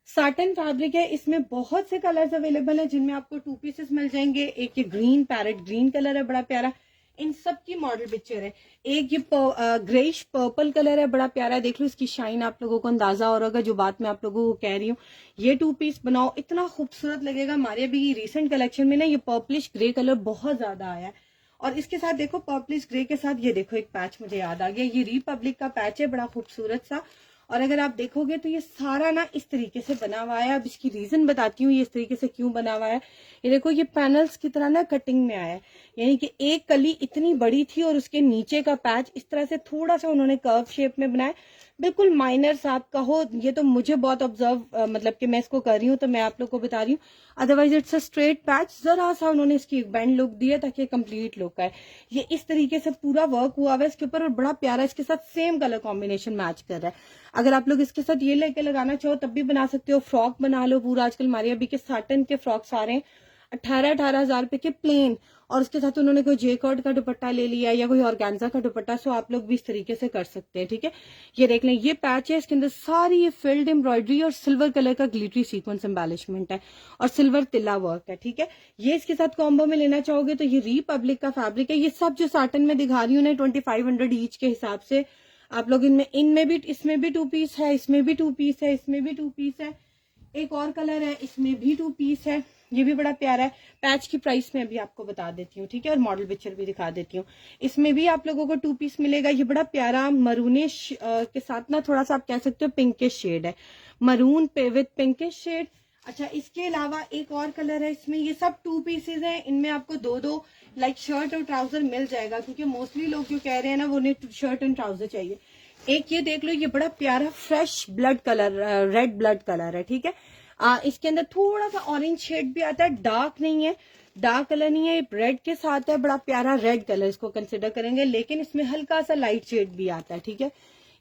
साटन फैब्रिक है, इसमें बहुत से कलर्स अवेलेबल है जिनमें आपको 2 पीसेस मिल जाएंगे। एक ये ग्रीन पैरेट ग्रीन कलर है, बड़ा प्यारा, इन सब की मॉडल पिक्चर है। एक ये ग्रेइश पर्पल कलर है, बड़ा प्यारा है, देख लो इसकी शाइन, आप लोगों को अंदाजा हो रहा होगा जो बात मैं आप लोगों को कह रही हूँ। ये 2 पीस बनाओ, इतना खूबसूरत लगेगा। हमारे अभी रिसेंट कलेक्शन में ना ये पर्पलिश ग्रे कलर बहुत ज्यादा आया है, और इसके साथ देखो पर्पलिश ग्रे के साथ ये देखो एक पैच मुझे याद आ गया, ये रिपब्लिक का पैच है, बड़ा खूबसूरत सा। और अगर आप देखोगे तो ये सारा ना इस तरीके से बना हुआ है। अब इसकी रीजन बताती हूँ ये इस तरीके से क्यों बना हुआ है। ये देखो ये पैनल्स की तरह ना कटिंग में आया है, यानी कि एक कली इतनी बड़ी थी और उसके नीचे का पैच इस तरह से थोड़ा सा उन्होंने कर्व शेप में बनाया, बिल्कुल माइनर सा आप कहो, ये तो मुझे बहुत ऑब्जर्व मतलब कि मैं इसको कर रही हूँ तो मैं आप लोग को बता रही हूँ। Otherwise it's a straight patch, जरा सा उन्होंने इसकी एक बैंड लुक दी है ताकि कंप्लीट लुक आए। ये इस तरीके से पूरा वर्क हुआ हुआ है इसके ऊपर और बड़ा प्यारा इसके साथ सेम कलर कॉम्बिनेशन मैच कर रहा है। अगर आप लोग इसके साथ ये लेके लगाना चाहो तब भी बना सकते हो, फ्रॉक बना लो पूरा। आजकल हमारे अभी के साटन के फ्रॉक्स आ रहे हैं 18,000 रुपए के प्लेन, और उसके साथ उन्होंने कोई जेकॉर्ड का दुपट्टा ले लिया या कोई ऑर्गेन्जा का दुपट्टा, सो आप लोग भी इस तरीके से कर सकते हैं। ठीक है, ये देख लें, ये पैच है, इसके अंदर सारी ये फिल्ड एम्ब्रॉयडरी और सिल्वर कलर का ग्लिटरी सीक्वेंस एम्बेलिशमेंट है और सिल्वर तिल्ला वर्क है। ठीक है, ये इसके साथ कॉम्बो में लेना चाहोगे तो ये रिपब्लिक का फैब्रिक है। ये सब जो साटन में दिखा रही हूँ ना 2500 ईच के हिसाब से आप लोग इनमें भी, इसमें भी 2 पीस है, इसमें भी 2 पीस है, इसमें भी 2 पीस है, एक और कलर है इसमें भी 2 पीस है, ये भी बड़ा प्यारा है। पैच की प्राइस में अभी आपको बता देती हूँ। ठीक है, और मॉडल पिक्चर भी दिखा देती हूँ। इसमें भी आप लोगों को 2 पीस मिलेगा। ये बड़ा प्यारा मरूनिश के साथ ना थोड़ा सा आप कह सकते हो पिंकिश शेड है, मरून पे विद पिंकिश शेड। अच्छा, इसके अलावा एक और कलर है इसमें। ये सब 2 पीसेज हैं, इनमें आपको 2-2 लाइक शर्ट और ट्राउजर मिल जाएगा, क्योंकि मोस्टली लोग जो कह रहे हैं ना वो उन्हें शर्ट एंड ट्राउजर चाहिए। एक ये देख लो, ये बड़ा प्यारा fresh blood colour, red blood colour है। ठीक है, इसके अंदर थोड़ा सा ऑरेंज शेड भी आता है, डार्क नहीं है, डार्क कलर नहीं है, रेड के साथ है, बड़ा प्यारा रेड कलर इसको कंसिडर करेंगे, लेकिन इसमें हल्का सा लाइट शेड भी आता है। ठीक है,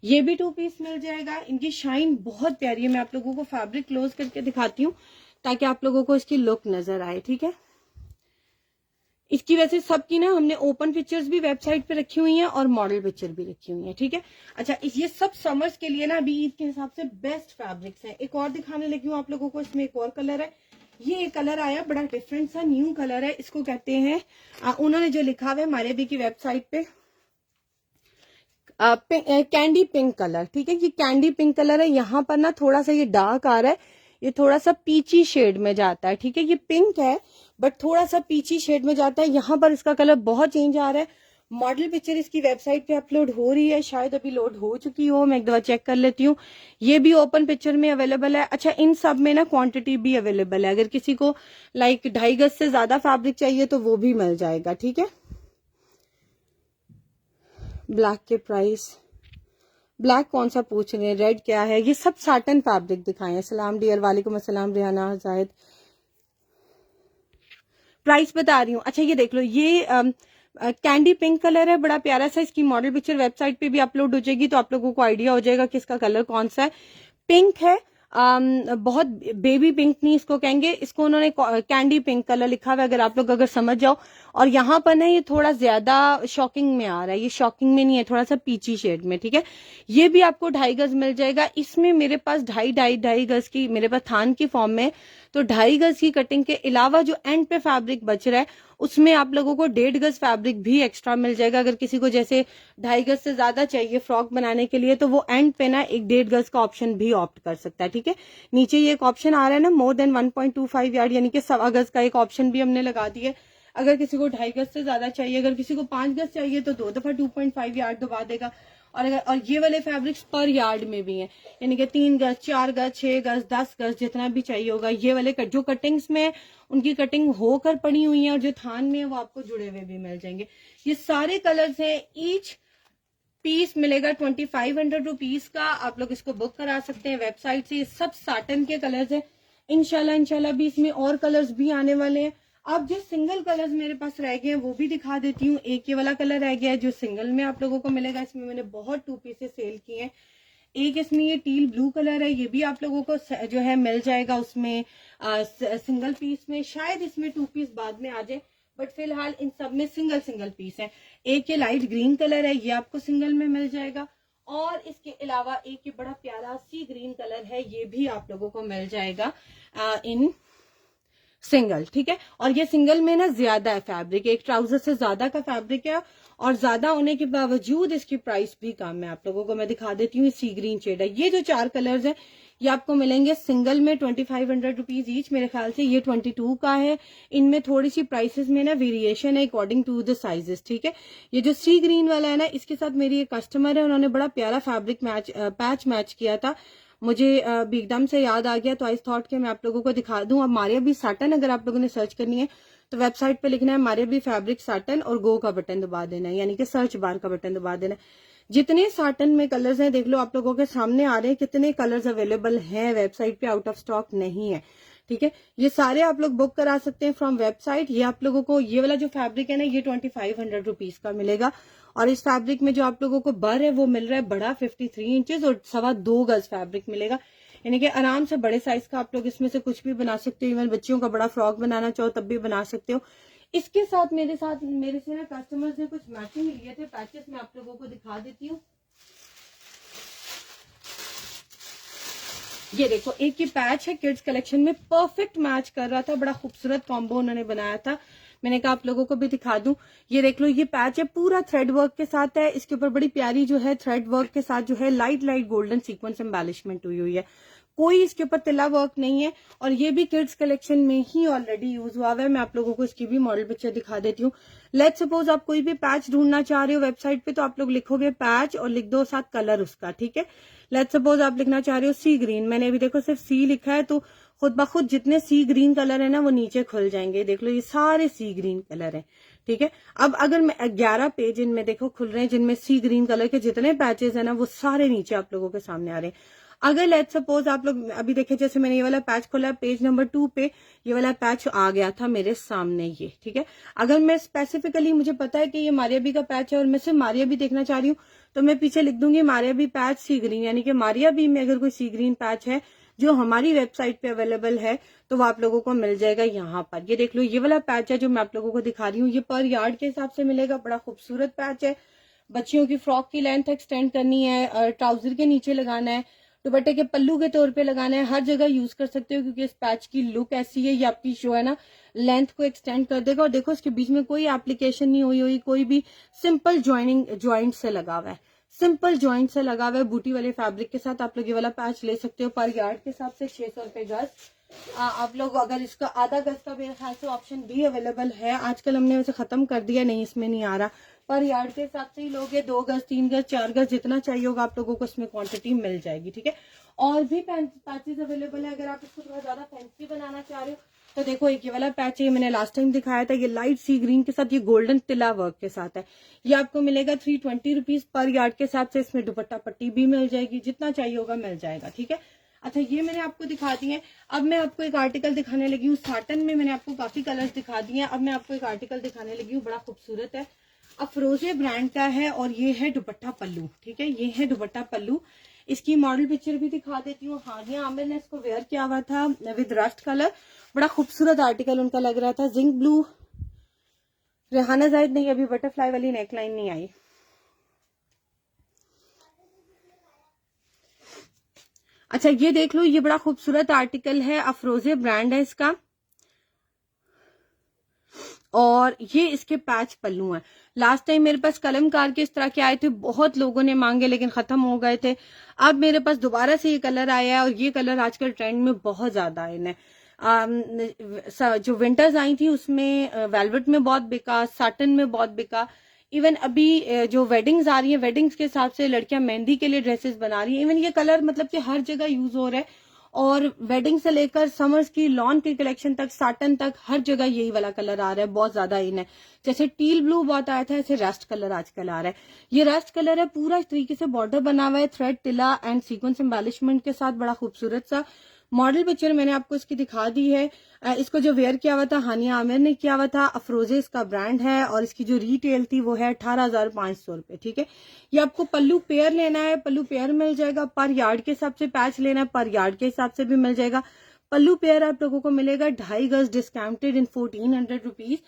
ये भी 2 पीस मिल जाएगा। इनकी शाइन बहुत प्यारी है, मैं आप लोगों को फैब्रिक क्लोज करके दिखाती हूँ ताकि आप लोगों को इसकी लुक नजर आए। ठीक है, इसकी वैसे सबकी ना हमने ओपन पिक्चर्स भी वेबसाइट पे रखी हुई हैं और मॉडल पिक्चर भी रखी हुई है। ठीक है, अच्छा, ये सब समर्स के लिए ना अभी ईद के हिसाब से बेस्ट फैब्रिक्स हैं। एक और दिखाने लगी हूँ आप लोगों को, इसमें एक और कलर है। ये एक कलर आया बड़ा डिफरेंट सा न्यू कलर है, इसको कहते हैं उन्होंने जो लिखा हुआ है हमारे अभी की वेबसाइट पे कैंडी पिंक कलर। ठीक है, ये कैंडी पिंक कलर है। यहाँ पर ना थोड़ा सा ये डार्क आ रहा है, ये थोड़ा सा पीची शेड में जाता है। ठीक है, ये पिंक है बट थोड़ा सा पीची शेड में जाता है। यहाँ पर इसका कलर बहुत चेंज आ रहा है। मॉडल पिक्चर इसकी वेबसाइट पे अपलोड हो रही है, शायद अभी लोड हो चुकी हो, मैं एक दफा चेक कर लेती हूँ। ये भी ओपन पिक्चर में अवेलेबल है। अच्छा, इन सब में ना क्वांटिटी भी अवेलेबल है, अगर किसी को लाइक 2.5 गज से ज्यादा फैब्रिक चाहिए तो वो भी मिल जाएगा। ठीक है, ब्लैक के प्राइस, ब्लैक कौन सा पूछ रहे हैं, रेड क्या है, ये सब साटन फैब्रिक दिखाए हैं। सलाम डियर, वालेकुम अस्सलाम रिहाना जाहिद। प्राइस बता रही हूँ। अच्छा, ये देख लो, ये कैंडी पिंक कलर है, बड़ा प्यारा सा। इसकी मॉडल पिक्चर वेबसाइट पे भी अपलोड हो जाएगी तो आप लोगों को आइडिया हो जाएगा कि इसका कलर कौन सा है। पिंक है, बहुत बेबी पिंक नहीं इसको कहेंगे, इसको उन्होंने कैंडी पिंक कलर लिखा हुआ है, अगर आप लोग अगर समझ जाओ। और यहाँ पर ना ये थोड़ा ज्यादा शॉकिंग में आ रहा है, ये शॉकिंग में नहीं है, थोड़ा सा पीची शेड में। ठीक है, ये भी आपको 2.5 गज मिल जाएगा। इसमें मेरे पास 2.5 गज की, मेरे पास थान की फॉर्म में, तो 2.5 गज की कटिंग के अलावा जो एंड पे फैब्रिक बच रहा है उसमें आप लोगों को 1.5 गज फैब्रिक भी एक्स्ट्रा मिल जाएगा। अगर किसी को जैसे 2.5 गज से ज्यादा चाहिए फ्रॉक बनाने के लिए तो वो एंड पे ना एक 1.5 गज का ऑप्शन भी ऑप्ट कर सकता है। ठीक है, नीचे ये एक ऑप्शन आ रहा है ना, मोर देन 1.25 यार्ड, यानी कि 1.25 गज का एक ऑप्शन भी हमने लगा दिया। अगर किसी को 2.5 गज से ज्यादा चाहिए, अगर किसी को 5 गज चाहिए तो 2 दफा 2.5 यार्ड दबा देगा। और ये वाले फैब्रिक्स पर यार्ड में भी हैं, यानी कि 3 गज, 4 गज, 6 गज, 10 गज, जितना भी चाहिए होगा। ये वाले जो कटिंग्स में उनकी कटिंग होकर पड़ी हुई है और जो थान में है वो आपको जुड़े हुए भी मिल जाएंगे। ये सारे कलर्स हैं, ईच पीस मिलेगा 2500 रुपीज का। आप लोग इसको बुक करा सकते हैं वेबसाइट से। ये सब साटन के कलर्स हैं। इंशाल्लाह भी इसमें और कलर्स भी आने वाले हैं। अब जो सिंगल कलर्स मेरे पास रह गए हैं वो भी दिखा देती हूँ। एक ये वाला कलर रह गया है जो सिंगल में आप लोगों को मिलेगा, इसमें मैंने बहुत 2 पीसेस सेल किए हैं। एक इसमें ये टील ब्लू कलर है, ये भी आप लोगों को जो है मिल जाएगा उसमें सिंगल पीस में। शायद इसमें 2 पीस बाद में आ जाए, बट फिलहाल इन सब में सिंगल पीस है। एक ये लाइट ग्रीन कलर है, ये आपको सिंगल में मिल जाएगा। और इसके अलावा एक ये बड़ा प्यारा सी ग्रीन कलर है, ये भी आप लोगों को मिल जाएगा इन सिंगल। ठीक है, और ये सिंगल में ना ज्यादा है फैब्रिक, एक ट्राउजर से ज्यादा का फैब्रिक है और ज्यादा होने के बावजूद इसकी प्राइस भी कम है। आप लोगों को मैं दिखा देती हूँ, सी ग्रीन शेड है। ये जो 4 कलर्स हैं ये आपको मिलेंगे सिंगल में 2500 रुपीज ईच, मेरे ख्याल से ये 22 का है। इनमें थोड़ी सी प्राइसेस में ना वेरिएशन है अकॉर्डिंग टू द साइजेस। ठीक है, ये जो सी ग्रीन वाला है ना, इसके साथ मेरी एक कस्टमर है, उन्होंने बड़ा प्यारा फैब्रिक पैच मैच किया था, मुझे अभी एकदम से याद आ गया तो आई थॉट कि मैं आप लोगों को दिखा दूं। अब मारिया भी साटन अगर आप लोगों ने सर्च करनी है तो वेबसाइट पे लिखना है मारिया भी फैब्रिक साटन और गो का बटन दबा देना है, यानी कि सर्च बार का बटन दबा देना है। जितने साटन में कलर्स हैं देख लो, आप लोगों के सामने आ रहे हैं कितने कलर्स अवेलेबल हैं वेबसाइट पे, आउट ऑफ स्टॉक नहीं है। ठीक है, ये सारे आप लोग बुक करा सकते हैं फ्रॉम वेबसाइट। ये आप लोगों को ये वाला जो फैब्रिक है ना, ये 2500 रुपीज का मिलेगा। और इस फैब्रिक में जो आप लोगों को बर है वो मिल रहा है बड़ा 53 इंचेस और 2.25 गज फैब्रिक मिलेगा। यानी कि आराम से बड़े साइज का आप लोग इसमें से कुछ भी बना सकते हो। इवन बच्चियों का बड़ा फ्रॉक बनाना चाहो तब भी बना सकते हो। इसके साथ मेरे से ना कस्टमर्स ने कुछ मैचिंग लिए थे पैचेस, मैं आप लोगों को दिखा देती हूँ। ये देखो, एक ये पैच है किड्स कलेक्शन में, परफेक्ट मैच कर रहा था, बड़ा खूबसूरत कॉम्बो उन्होंने बनाया था। मैंने कहा आप लोगों को भी दिखा दूं। ये देख लो, ये पैच है पूरा थ्रेड वर्क के साथ है। इसके ऊपर बड़ी प्यारी जो है थ्रेड वर्क के साथ जो है लाइट गोल्डन सीक्वेंस एम्बेलिशमेंट हुई है। कोई इसके ऊपर तिला वर्क नहीं है और ये भी किड्स कलेक्शन में ही ऑलरेडी यूज हुआ है। मैं आप लोगों को इसकी भी मॉडल पिक्चर दिखा देती हूँ। लेट सपोज आप कोई भी पैच ढूंढना चाह रहे हो वेबसाइट पे, तो आप लोग लिखोगे पैच और लिख दो साथ कलर उसका। ठीक है, लेट सपोज आप लिखना चाह रहे हो सी ग्रीन, मैंने अभी देखो सिर्फ सी लिखा है, तो खुद ब खुद जितने सी ग्रीन कलर है ना वो नीचे खुल जाएंगे। देख लो, ये सारे सी ग्रीन कलर है। ठीक है, अब अगर मैं 11 पेज इनमें देखो खुल रहे हैं जिनमें सी ग्रीन कलर के जितने पैचेस है ना वो सारे नीचे आप लोगों के सामने आ रहे हैं। अगर लेट सपोज आप लोग अभी देखे, जैसे मैंने ये वाला पैच खोला पेज नंबर 2 पे, ये वाला पैच आ गया था मेरे सामने ये। ठीक है, अगर मैं स्पेसिफिकली मुझे पता है कि ये मारिया बी का पैच है और मैं सिर्फ मारिया बी देखना चाह रही हूँ, तो मैं पीछे लिख दूंगी मारिया बी पैच सी ग्रीन। यानी कि मारिया बी में अगर कोई सी ग्रीन पैच है जो हमारी वेबसाइट पे अवेलेबल है तो वो आप लोगों को मिल जाएगा यहाँ पर। ये देख लो, ये वाला पैच है जो मैं आप लोगों को दिखा रही हूँ, ये पर यार्ड के हिसाब से मिलेगा। बड़ा खूबसूरत पैच है। बच्चियों की फ्रॉक की लेंथ एक्सटेंड करनी है, ट्राउजर के नीचे लगाना है, दुपट्टे के पल्लू के तौर पे लगाना है, हर जगह यूज कर सकते हो क्योंकि इस पैच की लुक ऐसी है। ये आपकी जो है ना लेंथ को एक्सटेंड कर देगा। और देखो, इसके बीच में कोई एप्लीकेशन नहीं हुई, कोई भी सिंपल ज्वाइंट से लगा हुआ है, सिंपल ज्वाइंट से लगा हुआ है। बूटी वाले फैब्रिक के साथ आप लोग ये वाला पैच ले सकते हो। पर यार्ड के हिसाब से 600 रुपए गज। आप लोग अगर इसका आधा गज का मेरे ख्याल से ऑप्शन भी अवेलेबल है, आजकल हमने उसे खत्म कर दिया, नहीं इसमें नहीं आ रहा। पर यार्ड के हिसाब से ही लोगे 2 गज 3 गज 4 गज जितना चाहिए होगा आप लोगों को इसमें क्वांटिटी मिल जाएगी। ठीक है, और भी पैचेस अवेलेबल है। अगर आप इसको थोड़ा ज्यादा फैंसी बनाना चाह रहे हो तो देखो, एक ये वाला पैच है, मैंने लास्ट टाइम दिखाया था, ये लाइट सी ग्रीन के साथ ये गोल्डन तिला वर्क के साथ है। ये आपको मिलेगा 320 रुपीज पर यार्ड के हिसाब से। इसमें दुपट्टा पट्टी भी मिल जाएगी, जितना चाहिए होगा मिल जाएगा। ठीक है, अच्छा ये मैंने आपको दिखा दिए हैं। अब मैं आपको एक आर्टिकल दिखाने लगी हूँ साटन में। मैंने आपको काफी कलर्स दिखा दिए हैं, अब मैं आपको एक आर्टिकल दिखाने लगी हूँ, बड़ा खूबसूरत है, अफरोजे ब्रांड का है और ये है दुपट्टा पल्लू। ठीक है, ये है दुपट्टा पल्लू। इसकी मॉडल पिक्चर भी दिखा देती हूँ। हानिया आमिर ने इसको वेयर किया हुआ था विद रस्ट कलर, बड़ा खूबसूरत आर्टिकल उनका लग रहा था। जिंक ब्लू, रेहाना जाहिद नहीं, अभी बटरफ्लाई वाली नेकलाइन नहीं आई। अच्छा ये देख लो, ये बड़ा खूबसूरत आर्टिकल है, अफरोजे ब्रांड है इसका और ये इसके पैच पल्लू हैं। लास्ट टाइम मेरे पास कलमकार के इस तरह के आए थे, बहुत लोगों ने मांगे लेकिन खत्म हो गए थे। अब मेरे पास दोबारा से ये कलर आया है और ये कलर आजकल ट्रेंड में बहुत ज्यादा इन है। जो विंटर्स आई थी उसमें वेलवेट में बहुत बिका, साटन में बहुत बिका। इवन अभी जो वेडिंग्स आ रही है, वेडिंग्स के हिसाब से लड़कियां मेहंदी के लिए ड्रेसेस बना रही है। इवन ये कलर मतलब कि हर जगह यूज हो रहा है और वेडिंग से लेकर समर्स की लॉन की कलेक्शन तक, साटन तक, हर जगह यही वाला कलर आ रहा है, बहुत ज्यादा इन है। जैसे टील ब्लू बहुत आया था, ऐसे रस्ट कलर आजकल आ रहा है। ये रस्ट कलर है, पूरा इस तरीके से बॉर्डर बना हुआ है थ्रेड तिला एंड सीक्वेंस एम्बेलिशमेंट के साथ, बड़ा खूबसूरत सा। मॉडल पिक्चर मैंने आपको इसकी दिखा दी है। इसको जो वेयर किया हुआ था हानिया आमिर ने किया हुआ था। अफरोजे इसका ब्रांड है और इसकी जो रिटेल थी वो है 18,500 रुपए। ठीक है, ये आपको पल्लू पेयर लेना है, पल्लू पेयर मिल जाएगा। पर यार्ड के हिसाब से पैच लेना है, पर यार्ड के हिसाब से भी मिल जाएगा। पल्लू पेयर आप लोगों को मिलेगा 2.5 गज डिस्काउंटेड इन 1400 रुपीज।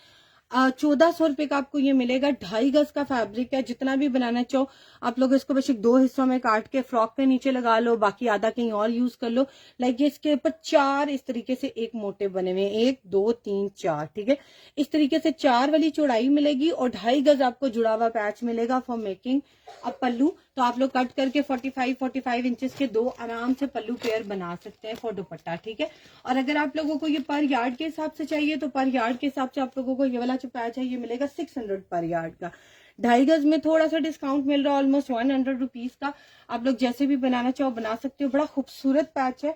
1400 रुपए का आपको ये मिलेगा। 2.5 गज का फैब्रिक है, जितना भी बनाना चाहो आप लोग इसको बस 2 हिस्सों में काट के फ्रॉक के नीचे लगा लो, बाकी आधा कहीं और यूज कर लो। लाइक ये इसके ऊपर 4 इस तरीके से एक मोटे बने हुए, 1 2 3 4। ठीक है, इस तरीके से 4 वाली चौड़ाई मिलेगी और 2.5 गज आपको जुड़ा हुआ पैच मिलेगा फॉर मेकिंग अब पल्लू। तो आप लोग कट करके 45 इंचेस के 2 आराम से पल्लू पेयर बना सकते हैं फॉर दुपट्टा। ठीक है, और अगर आप लोगों को ये पर यार्ड के हिसाब से चाहिए तो पर यार्ड के हिसाब से आप लोगों को ये वाला जो पैच है ये मिलेगा 600 पर यार्ड का। 2.5 गज में थोड़ा सा डिस्काउंट मिल रहा है, ऑलमोस्ट 100 रुपीज का। आप लोग जैसे भी बनाना चाहो बना सकते हो, बड़ा खूबसूरत पैच है।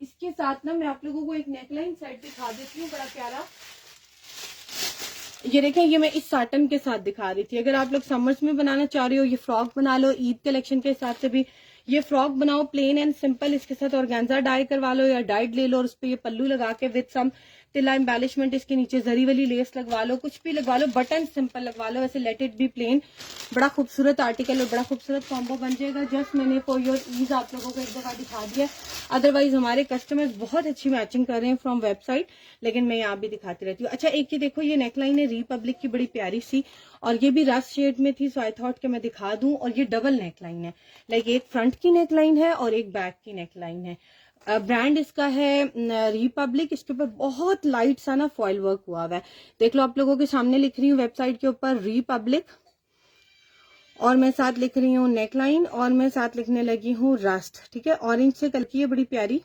इसके साथ ना मैं आप लोगों को एक नेकलाइन सेट दिखा देती हूँ, बड़ा प्यारा। ये देखें, ये मैं इस साटन के साथ दिखा रही थी। अगर आप लोग समर्स में बनाना चाह रहे हो, ये फ्रॉक बना लो, ईद कलेक्शन के हिसाब से भी ये फ्रॉक बनाओ, प्लेन एंड सिंपल। इसके साथ ऑर्गेन्जा डाई करवा लो या डाइड ले लो और उस पर ये पल्लू लगा के विद सम तिला एम्बेलिशमेंट, इसके नीचे जरी वाली लेस लगवा लो, कुछ भी लगवा लो, बटन सिंपल लगवा लो, वैसे लेट इट बी प्लेन। बड़ा खूबसूरत आर्टिकल और बड़ा खूबसूरत कॉम्बो बन जाएगा। जस्ट मैंने फॉर योर ईज आप लोगों को एक दफा दिखा दिया, अदरवाइज हमारे कस्टमर्स बहुत अच्छी मैचिंग कर रहे हैं फ्रॉम वेबसाइट, लेकिन मैं यहाँ भी दिखाती रहती हूँ। अच्छा, एक ये देखो, ये नेकलाइन है रिपब्लिक की, बड़ी प्यारी सी, और ये भी रस्ट शेड में थी, सो आई थॉट कि मैं दिखा दूं। और ये डबल नेकलाइन है, लाइक एक फ्रंट की नेकलाइन है और एक बैक की नेकलाइन है। ब्रांड इसका है रिपब्लिक। इसके ऊपर बहुत लाइट सा ना फॉइल वर्क हुआ हुआ है, देख लो, आप लोगों के सामने लिख रही हूँ वेबसाइट के ऊपर रिपब्लिक, और मैं साथ लिख रही हूँ नेकलाइन, और मैं साथ लिखने लगी हूँ रस्ट। ठीक है, ऑरेंज से कल की है, बड़ी प्यारी।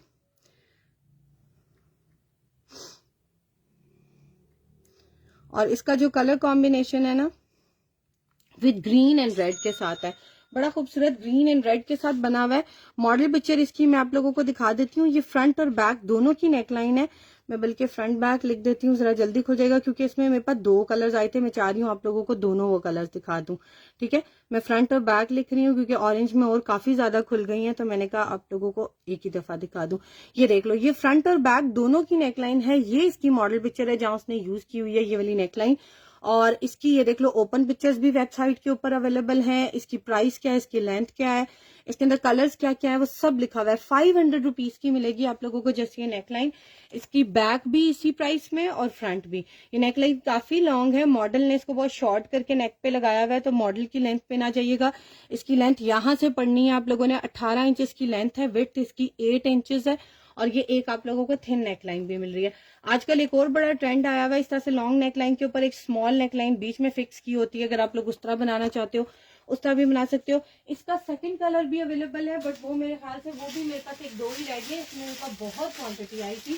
और इसका जो कलर कॉम्बिनेशन है ना विद ग्रीन एंड रेड के साथ है, बड़ा खूबसूरत ग्रीन एंड रेड के साथ बना हुआ है। मॉडल पिक्चर इसकी मैं आप लोगों को दिखा देती हूँ। ये फ्रंट और बैक दोनों की नेकलाइन है। मैं बल्कि फ्रंट बैक लिख देती हूँ, जरा जल्दी खुल जाएगा, क्योंकि इसमें मेरे पास 2 कलर्स आए थे, मैं चाह रही हूँ आप लोगों को दोनों वो कलर्स दिखा दूं। ठीक है, मैं फ्रंट और बैक लिख रही हूँ क्योंकि ऑरेंज में और काफी ज्यादा खुल गई है, तो मैंने कहा आप लोगों को एक ही दफा दिखा दूं। ये देख लो, ये फ्रंट और बैक दोनों की नेकलाइन है। ये इसकी मॉडल पिक्चर है जहां उसने यूज की हुई है ये वाली नेकलाइन। और इसकी ये देख लो, ओपन पिक्चर्स भी वेबसाइट के ऊपर अवेलेबल हैं। इसकी प्राइस क्या है, इसकी लेंथ क्या है, इसके अंदर कलर्स क्या क्या है, वो सब लिखा हुआ है। 500 रुपीज की मिलेगी आप लोगों को जैसे ये नेकलाइन। इसकी बैक भी इसी प्राइस में और फ्रंट भी। ये नेकलाइन काफी लॉन्ग है, मॉडल ने इसको बहुत शॉर्ट करके नेक पे लगाया हुआ है, तो मॉडल की लेंथ पे ना जाइएगा। इसकी लेंथ यहां से पढ़नी है आप लोगों ने। 18 इंचेस की लेंथ है, विड्थ इसकी 8 इंचेस है, और ये एक आप लोगों को थिन नेकलाइन भी मिल रही है। आजकल एक और बड़ा ट्रेंड आया हुआ है, इस तरह से लॉन्ग नेकलाइन के ऊपर एक स्मॉल नेकलाइन बीच में फिक्स की होती है। अगर आप लोग उस तरह बनाना चाहते हो उस तरह भी बना सकते हो। इसका सेकंड कलर भी अवेलेबल है, बट वो मेरे ख्याल से वो भी मेरे पास 1-2 ही रह गए। इसमें मेरे पास बहुत क्वांटिटी आई थी,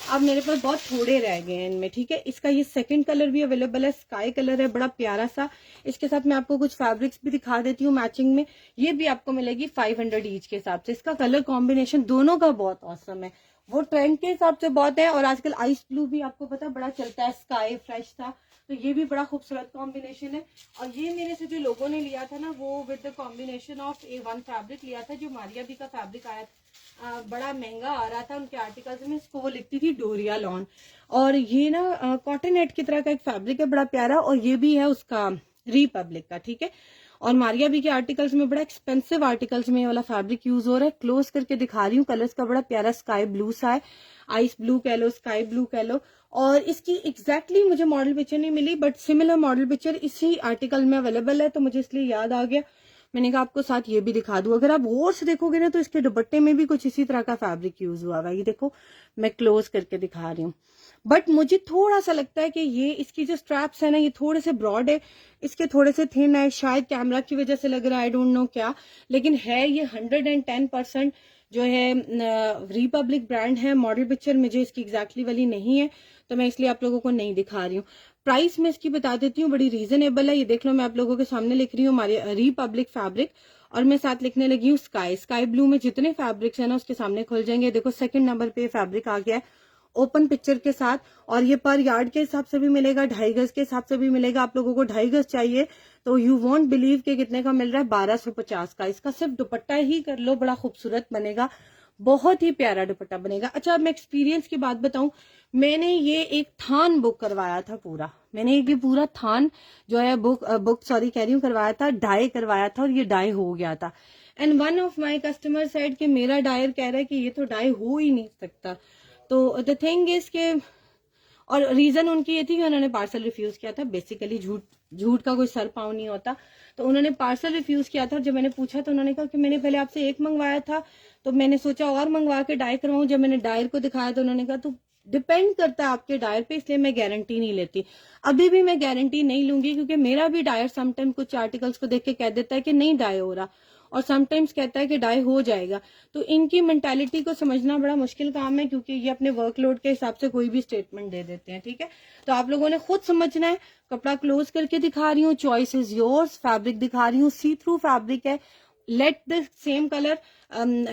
अब मेरे पास बहुत थोड़े रह गए हैं इनमें। ठीक है, इसका ये सेकंड कलर भी अवेलेबल है, स्काई कलर है, बड़ा प्यारा सा। इसके साथ मैं आपको कुछ फैब्रिक्स भी दिखा देती हूँ मैचिंग में। ये भी आपको मिलेगी 500 ईच के हिसाब से। इसका कलर कॉम्बिनेशन दोनों का बहुत औसम है, वो ट्रेंड के हिसाब से बहुत है। और आजकल आइस ब्लू भी आपको पता बड़ा चलता है, स्काई फ्रेश था, तो ये भी बड़ा खूबसूरत कॉम्बिनेशन है। और ये मेरे से जो लोगों ने लिया था ना, वो with the combination of A1 fabric लिया था, जो मारिया बी का फैब्रिक आया था। बड़ा महंगा आ रहा था उनके आर्टिकल्स में, इसको वो लिखती थी डोरिया लॉन। और ये ना कॉटन नेट की तरह का एक फैब्रिक है, बड़ा प्यारा, और ये भी है उसका रिपब्लिक का। ठीक है, और मारिया बी के आर्टिकल्स में बड़ा एक्सपेंसिव आर्टिकल्स में ये वाला फैब्रिक यूज हो रहा है। क्लोज करके दिखा रही हूँ, कलर्स का बड़ा प्यारा स्काई ब्लू सा है, आइस ब्लू कह लो, स्काई ब्लू कह लो। और इसकी एग्जैक्टली मुझे मॉडल पिक्चर नहीं मिली, बट सिमिलर मॉडल पिक्चर इसी आर्टिकल में अवेलेबल है, तो मुझे इसलिए याद आ गया, मैंने कहा आपको साथ ये भी दिखा दूं। अगर आप गौर से देखोगे ना, तो इसके दुपट्टे में भी कुछ इसी तरह का फैब्रिक यूज हुआ है। ये देखो, मैं क्लोज करके दिखा रही हूँ, बट मुझे थोड़ा सा लगता है कि ये इसकी जो स्ट्रैप्स है ना, ये थोड़े से ब्रॉड है, इसके थोड़े से थिन है, शायद कैमरा की वजह से लग रहा है, आई डोंट नो क्या, लेकिन है ये 110% जो है रिपब्लिक ब्रांड है। मॉडल पिक्चर मुझे इसकी एग्जैक्टली वाली नहीं है, तो मैं इसलिए आप लोगों को नहीं दिखा रही हूँ। प्राइस मैं इसकी बता देती हूँ, बड़ी रीजनेबल है। ये देख लो, मैं आप लोगों के सामने लिख रही हूँ हमारे रिपब्लिक फैब्रिक, और मैं साथ लिखने लगी हूँ स्काई। स्काई ब्लू में जितने फैब्रिक्स है ना उसके सामने खुल जाएंगे। देखो, सेकंड नंबर पे फैब्रिक आ गया है ओपन पिक्चर के साथ, और ये पर यार्ड के हिसाब से भी मिलेगा, 2.5 गज के हिसाब से भी मिलेगा। आप लोगों को 2.5 गज चाहिए तो यू वॉन्ट बिलीव के कितने का मिल रहा है, 1250 का। इसका सिर्फ दुपट्टा ही कर लो, बड़ा खूबसूरत बनेगा, बहुत ही प्यारा दुपट्टा बनेगा। अच्छा, अब मैं एक्सपीरियंस की बात बताऊं, मैंने ये एक थान बुक करवाया था पूरा, मैंने ये पूरा थान जो है बुक सॉरी कह रही हूँ करवाया था, डाई करवाया था, और ये डाई हो गया था। And one of my customer said कि मेरा डायर कह रहा है कि ये तो डाई हो ही नहीं सकता। तो द थिंग इज के, और रीजन उनकी ये थी कि उन्होंने पार्सल रिफ्यूज किया था। बेसिकली झूठ का कोई सर पाँव नहीं होता, तो उन्होंने पार्सल रिफ्यूज किया था। और जब मैंने पूछा तो उन्होंने कहा कि मैंने पहले आपसे एक मंगवाया था, तो मैंने सोचा और मंगवा के डाई करवाऊं। जब मैंने डायर को दिखाया तो उन्होंने कहा तो डिपेंड करता है आपके डायर पे, इसलिए मैं गारंटी नहीं लेती। अभी भी मैं गारंटी नहीं लूंगी, क्योंकि मेरा भी डायर समटाइम कुछ आर्टिकल्स को देख के कह देता है कि नहीं डाई हो रहा, और समटाइम्स कहता है कि डाई हो जाएगा। तो इनकी मेंटालिटी को समझना बड़ा मुश्किल काम है, क्योंकि ये अपने वर्कलोड के हिसाब से कोई भी स्टेटमेंट दे देते हैं। ठीक है, तो आप लोगों ने खुद समझना है। कपड़ा क्लोज करके दिखा रही हूँ, चॉइस इज योर्स। फैब्रिक दिखा रही हूँ, सी थ्रू फैब्रिक है, let the same colour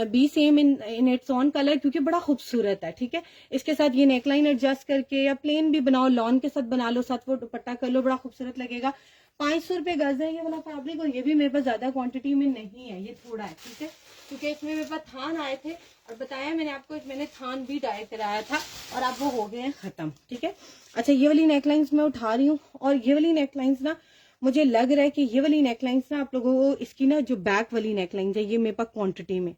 B same in its on colour, क्योंकि बड़ा खूबसूरत है। ठीक है, इसके साथ ये नेकलाइन एडजस्ट करके या प्लेन भी बनाओ, लॉन के साथ बना लो, साथ वो दुपट्टा कर लो, बड़ा खूबसूरत लगेगा। 500 रुपए गज है ये वाला फैब्रिक, और ये भी मेरे पास ज्यादा क्वांटिटी में नहीं है, ये थोड़ा है। ठीक है, क्योंकि इसमें मेरे पास थान आए थे और बताया मैंने आपको, मैंने थान भी डाई कराया था और अब वो हो गए हैं खत्म। ठीक है, अच्छा ये वाली नेकलाइंस मैं उठा रही हूँ, और ये वाली नेकलाइंस ना मुझे लग रहा है कि ये वाली नेकलाइंस ना आप लोगों को, इसकी ना जो बैक वाली नेकलाइंस है ये मेरे पास क्वांटिटी में,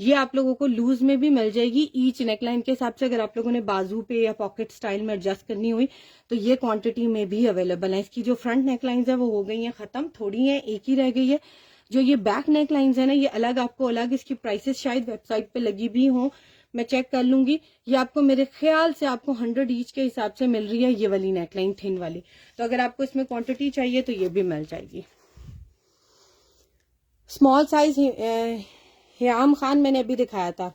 ये आप लोगों को लूज में भी मिल जाएगी। ईच नेकलाइन के हिसाब से अगर आप लोगों ने बाजू पे या पॉकेट स्टाइल में एडजस्ट करनी हुई तो ये क्वांटिटी में भी अवेलेबल है। इसकी जो फ्रंट नेकलाइंस है वो हो गई हैं खत्म, थोड़ी है, एक ही रह गई है। जो ये बैक नेकलाइंस है ना, ये अलग आपको अलग इसकी प्राइसेस शायद वेबसाइट पे लगी भी हो, मैं चेक कर लूंगी। ये आपको मेरे ख्याल से आपको 100 ईच के हिसाब से मिल रही है ये वाली नेकलाइन थिन वाली। तो अगर आपको इसमें क्वांटिटी चाहिए तो ये भी मिल जाएगी। स्मॉल साइज हियाम खान मैंने अभी दिखाया था,